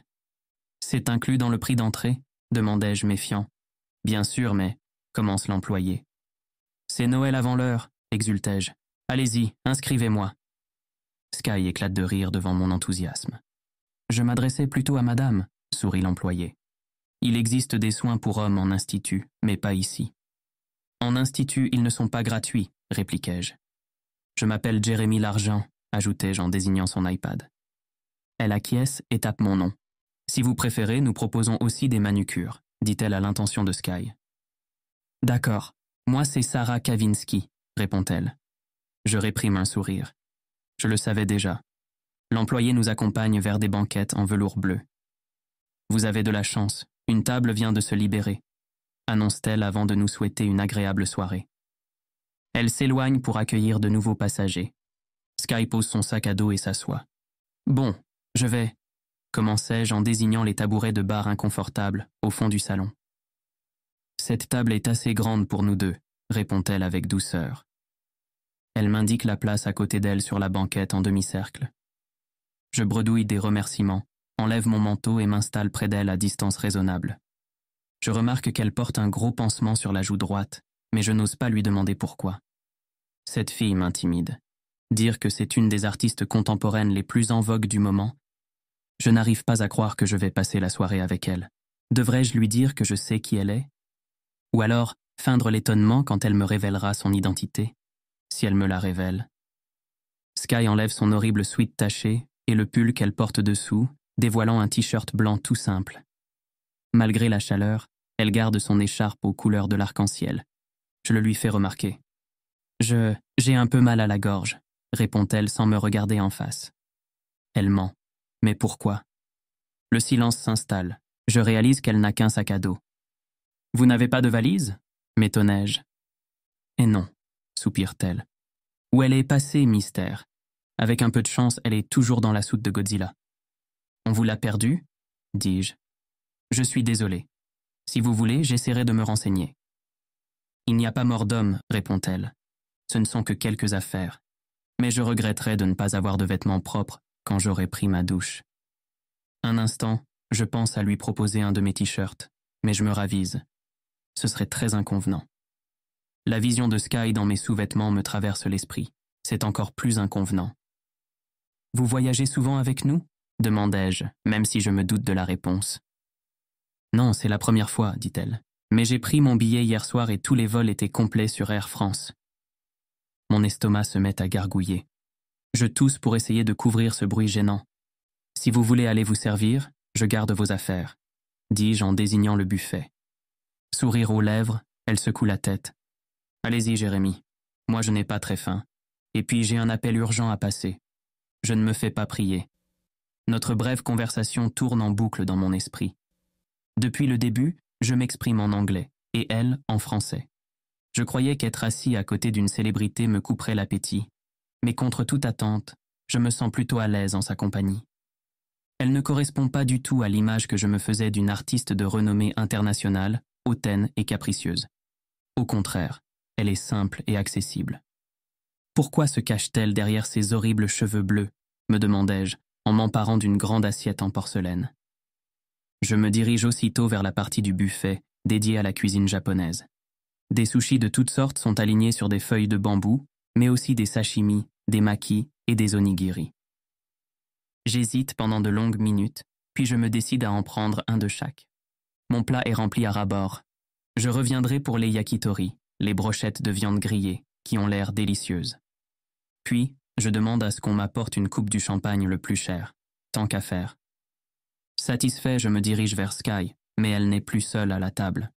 Speaker 1: C'est inclus dans le prix d'entrée ? Demandai-je méfiant. Bien sûr, mais, commence l'employé. C'est Noël avant l'heure, exultai-je. Allez-y, inscrivez-moi. Sky éclate de rire devant mon enthousiasme. Je m'adressais plutôt à madame, sourit l'employé. Il existe des soins pour hommes en institut, mais pas ici. En institut, ils ne sont pas gratuits, répliquai-je. Je m'appelle Jérémy l'Argent, ajoutai-je en désignant son iPad. Elle acquiesce et tape mon nom. Si vous préférez, nous proposons aussi des manucures, dit-elle à l'intention de Sky. D'accord, moi c'est Sarah Kavinsky, répond-elle. Je réprime un sourire. Je le savais déjà. L'employé nous accompagne vers des banquettes en velours bleu. Vous avez de la chance, une table vient de se libérer, annonce-t-elle avant de nous souhaiter une agréable soirée. Elle s'éloigne pour accueillir de nouveaux passagers. Sky pose son sac à dos et s'assoit. Bon, je vais, commençai-je en désignant les tabourets de bar inconfortables au fond du salon. Cette table est assez grande pour nous deux, répond-elle avec douceur. Elle m'indique la place à côté d'elle sur la banquette en demi-cercle. Je bredouille des remerciements, enlève mon manteau et m'installe près d'elle à distance raisonnable. Je remarque qu'elle porte un gros pansement sur la joue droite, mais je n'ose pas lui demander pourquoi. Cette fille m'intimide. Dire que c'est une des artistes contemporaines les plus en vogue du moment, je n'arrive pas à croire que je vais passer la soirée avec elle. Devrais-je lui dire que je sais qui elle est ? Ou alors feindre l'étonnement quand elle me révélera son identité, si elle me la révèle. Sky enlève son horrible sweat taché et le pull qu'elle porte dessous, dévoilant un t-shirt blanc tout simple. Malgré la chaleur, elle garde son écharpe aux couleurs de l'arc-en-ciel. Je le lui fais remarquer. J'ai un peu mal à la gorge, répond-elle sans me regarder en face. Elle ment. Mais pourquoi ? Le silence s'installe. Je réalise qu'elle n'a qu'un sac à dos. Vous n'avez pas de valise ? M'étonnai-je. Et non, soupire-t-elle. Où elle est passée, mystère. Avec un peu de chance, elle est toujours dans la soute de Godzilla. On vous l'a perdue ? Dis-je. Je suis désolé. Si vous voulez, j'essaierai de me renseigner. Il n'y a pas mort d'homme, répond-elle. Ce ne sont que quelques affaires. Mais je regretterai de ne pas avoir de vêtements propres quand j'aurai pris ma douche. Un instant, je pense à lui proposer un de mes t-shirts, mais je me ravise. Ce serait très inconvenant. La vision de Sky dans mes sous-vêtements me traverse l'esprit. C'est encore plus inconvenant. « Vous voyagez souvent avec nous ?» demandai-je, même si je me doute de la réponse. « Non, c'est la première fois, dit-elle. Mais j'ai pris mon billet hier soir et tous les vols étaient complets sur Air France. » Mon estomac se met à gargouiller. Je tousse pour essayer de couvrir ce bruit gênant. « Si vous voulez aller vous servir, je garde vos affaires, » dis-je en désignant le buffet. Sourire aux lèvres, elle secoue la tête. « Allez-y, Jérémy. Moi, je n'ai pas très faim. Et puis, j'ai un appel urgent à passer. Je ne me fais pas prier. » Notre brève conversation tourne en boucle dans mon esprit. Depuis le début, je m'exprime en anglais, et elle en français. Je croyais qu'être assis à côté d'une célébrité me couperait l'appétit, mais contre toute attente, je me sens plutôt à l'aise en sa compagnie. Elle ne correspond pas du tout à l'image que je me faisais d'une artiste de renommée internationale, hautaine et capricieuse. Au contraire, elle est simple et accessible. Pourquoi se cache-t-elle derrière ses horribles cheveux bleus, me demandai-je, en m'emparant d'une grande assiette en porcelaine. Je me dirige aussitôt vers la partie du buffet dédiée à la cuisine japonaise. Des sushis de toutes sortes sont alignés sur des feuilles de bambou, mais aussi des sashimi, des makis et des onigiri. J'hésite pendant de longues minutes, puis je me décide à en prendre un de chaque. Mon plat est rempli à ras-bord. Je reviendrai pour les yakitori, les brochettes de viande grillée, qui ont l'air délicieuses. Puis, je demande à ce qu'on m'apporte une coupe du champagne le plus cher, tant qu'à faire. Satisfait, je me dirige vers Sky, mais elle n'est plus seule à la table.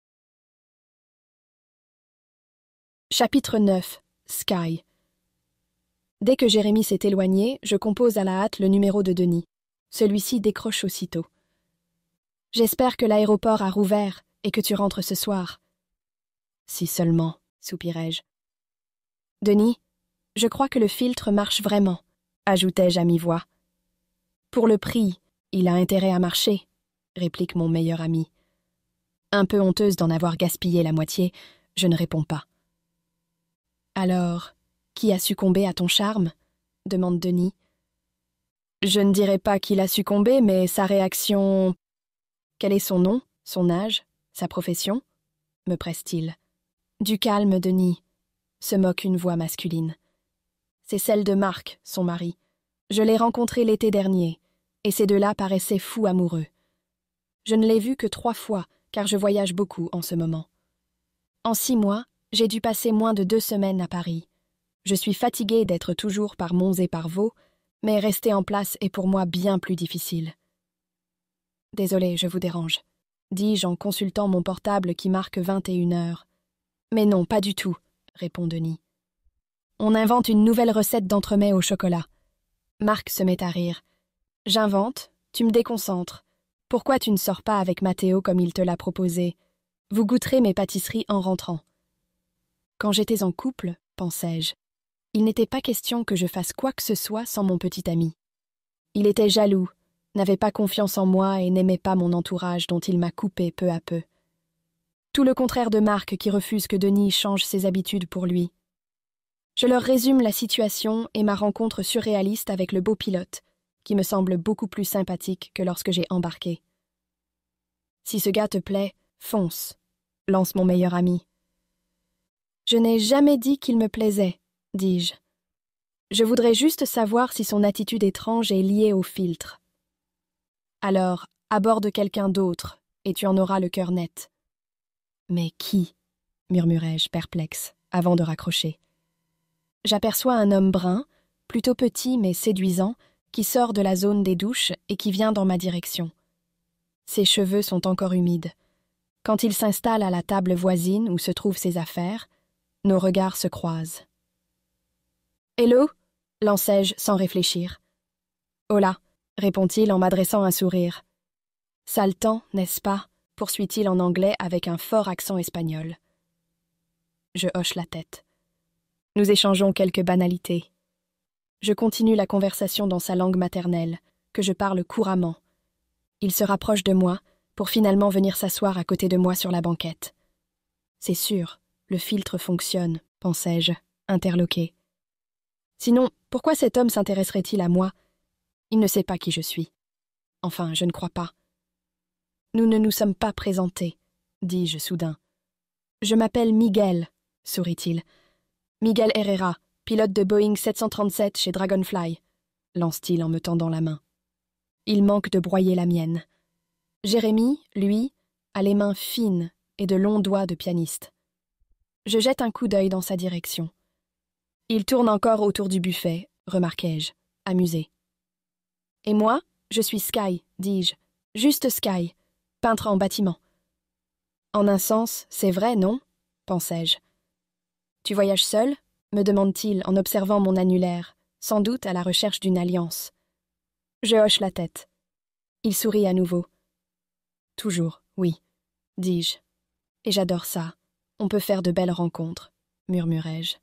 Speaker 2: Chapitre 9. Sky. Dès que Jérémy s'est éloigné, je compose à la hâte le numéro de Denis. Celui-ci décroche aussitôt. « J'espère que l'aéroport a rouvert et que tu rentres ce soir. »« Si seulement, soupirai-je. »« Denis, je crois que le filtre marche vraiment, » ajoutai-je à mi-voix. « Pour le prix, il a intérêt à marcher, » réplique mon meilleur ami. Un peu honteuse d'en avoir gaspillé la moitié, je ne réponds pas. « Alors, qui a succombé à ton charme ?» demande Denis. « Je ne dirais pas qu'il a succombé, mais sa réaction... » « Quel est son nom, son âge, sa profession ?» me presse-t-il. « Du calme, Denis, » se moque une voix masculine. C'est celle de Marc, son mari. Je l'ai rencontré l'été dernier, et ces deux-là paraissaient fous amoureux. Je ne l'ai vu que 3 fois, car je voyage beaucoup en ce moment. En 6 mois, j'ai dû passer moins de 2 semaines à Paris. Je suis fatiguée d'être toujours par Mons et par Vaux, mais rester en place est pour moi bien plus difficile. « Désolée, je vous dérange, » dis-je en consultant mon portable qui marque 21 heures. « Mais non, pas du tout, » répond Denis. « On invente une nouvelle recette d'entremets au chocolat. » Marc se met à rire. « J'invente, tu me déconcentres. Pourquoi tu ne sors pas avec Mathéo comme il te l'a proposé? Vous goûterez mes pâtisseries en rentrant. » Quand j'étais en couple, pensais-je, il n'était pas question que je fasse quoi que ce soit sans mon petit ami. Il était jaloux, n'avait pas confiance en moi et n'aimait pas mon entourage dont il m'a coupé peu à peu. Tout le contraire de Marc qui refuse que Denis change ses habitudes pour lui. Je leur résume la situation et ma rencontre surréaliste avec le beau pilote, qui me semble beaucoup plus sympathique que lorsque j'ai embarqué. « Si ce gars te plaît, fonce », lance mon meilleur ami. « Je n'ai jamais dit qu'il me plaisait, » dis-je. « Je voudrais juste savoir si son attitude étrange est liée au filtre. » Alors, aborde quelqu'un d'autre, et tu en auras le cœur net. « Mais qui ?» murmurai-je, perplexe, avant de raccrocher. J'aperçois un homme brun, plutôt petit mais séduisant, qui sort de la zone des douches et qui vient dans ma direction. Ses cheveux sont encore humides. Quand il s'installe à la table voisine où se trouvent ses affaires, nos regards se croisent. « Hello » lançai-je sans réfléchir. « Hola » répond-il en m'adressant un sourire. « Sale temps, n'est-ce pas ?» poursuit-il en anglais avec un fort accent espagnol. Je hoche la tête. Nous échangeons quelques banalités. Je continue la conversation dans sa langue maternelle, que je parle couramment. Il se rapproche de moi, pour finalement venir s'asseoir à côté de moi sur la banquette. C'est sûr, le filtre fonctionne, pensais-je, interloqué. Sinon, pourquoi cet homme s'intéresserait-il à moi? Il ne sait pas qui je suis. Enfin, je ne crois pas. Nous ne nous sommes pas présentés, dis-je soudain. Je m'appelle Miguel, sourit-il. Miguel Herrera, pilote de Boeing 737 chez Dragonfly, lance-t-il en me tendant la main. Il manque de broyer la mienne. Jérémy, lui, a les mains fines et de longs doigts de pianiste. Je jette un coup d'œil dans sa direction. Il tourne encore autour du buffet, remarquai-je, amusé. Et moi, je suis Sky, dis-je, juste Sky, peintre en bâtiment. En un sens, c'est vrai, non? Pensai-je. Tu voyages seul? Me demande-t-il en observant mon annulaire, sans doute à la recherche d'une alliance. Je hoche la tête. Il sourit à nouveau. Toujours, oui, dis-je. Et j'adore ça. On peut faire de belles rencontres, murmurai-je.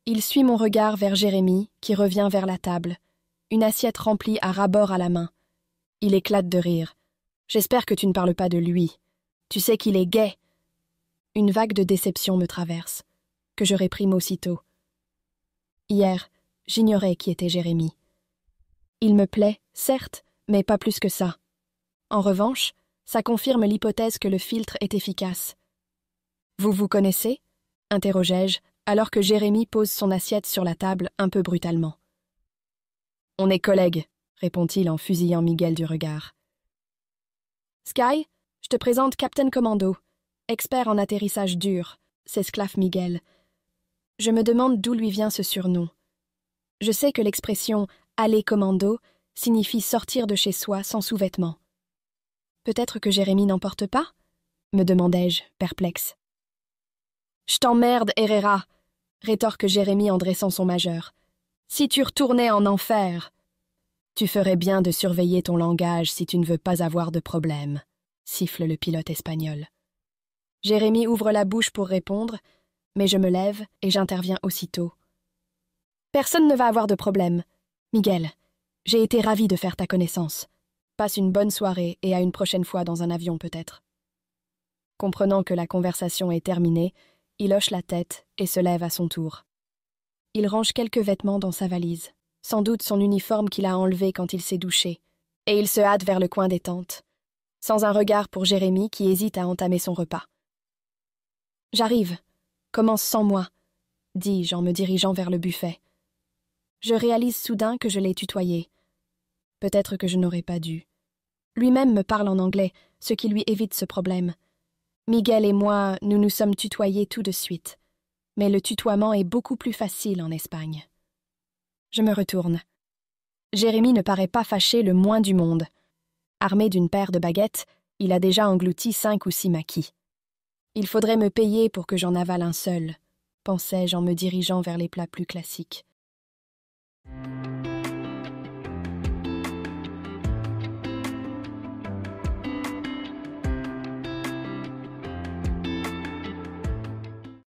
Speaker 2: Il suit mon regard vers Jérémy, qui revient vers la table, une assiette remplie à ras-bord à la main. Il éclate de rire. J'espère que tu ne parles pas de lui. Tu sais qu'il est gai. Une vague de déception me traverse, que je réprime aussitôt. Hier, j'ignorais qui était Jérémy. Il me plaît, certes, mais pas plus que ça. En revanche, ça confirme l'hypothèse que le filtre est efficace. Vous vous connaissez? Interrogeai-je, alors que Jérémy pose son assiette sur la table un peu brutalement. On est collègues, répond-il en fusillant Miguel du regard. Sky, je te présente Captain Commando, expert en atterrissage dur, s'esclaffe Miguel. Je me demande d'où lui vient ce surnom. Je sais que l'expression « aller commando » signifie sortir de chez soi sans sous-vêtements. Peut-être que Jérémy n'en porte pas? Me demandai-je, perplexe. Je t'emmerde, Herrera, rétorque Jérémy en dressant son majeur. Si tu retournais en enfer. Tu ferais bien de surveiller ton langage si tu ne veux pas avoir de problème, siffle le pilote espagnol. Jérémy ouvre la bouche pour répondre, mais je me lève et j'interviens aussitôt. Personne ne va avoir de problème. Miguel, j'ai été ravi de faire ta connaissance. Passe une bonne soirée et à une prochaine fois dans un avion peut-être. Comprenant que la conversation est terminée, il hoche la tête et se lève à son tour. Il range quelques vêtements dans sa valise, sans doute son uniforme qu'il a enlevé quand il s'est douché, et il se hâte vers le coin des tentes, sans un regard pour Jérémy qui hésite à entamer son repas. « J'arrive. Commence sans moi, » dis-je en me dirigeant vers le buffet. Je réalise soudain que je l'ai tutoyé. Peut-être que je n'aurais pas dû. Lui-même me parle en anglais, ce qui lui évite ce problème. Miguel et moi, nous nous sommes tutoyés tout de suite. Mais le tutoiement est beaucoup plus facile en Espagne. Je me retourne. Jérémy ne paraît pas fâché le moins du monde. Armé d'une paire de baguettes, il a déjà englouti 5 ou 6 maquis. Il faudrait me payer pour que j'en avale un seul, pensai-je en me dirigeant vers les plats plus classiques.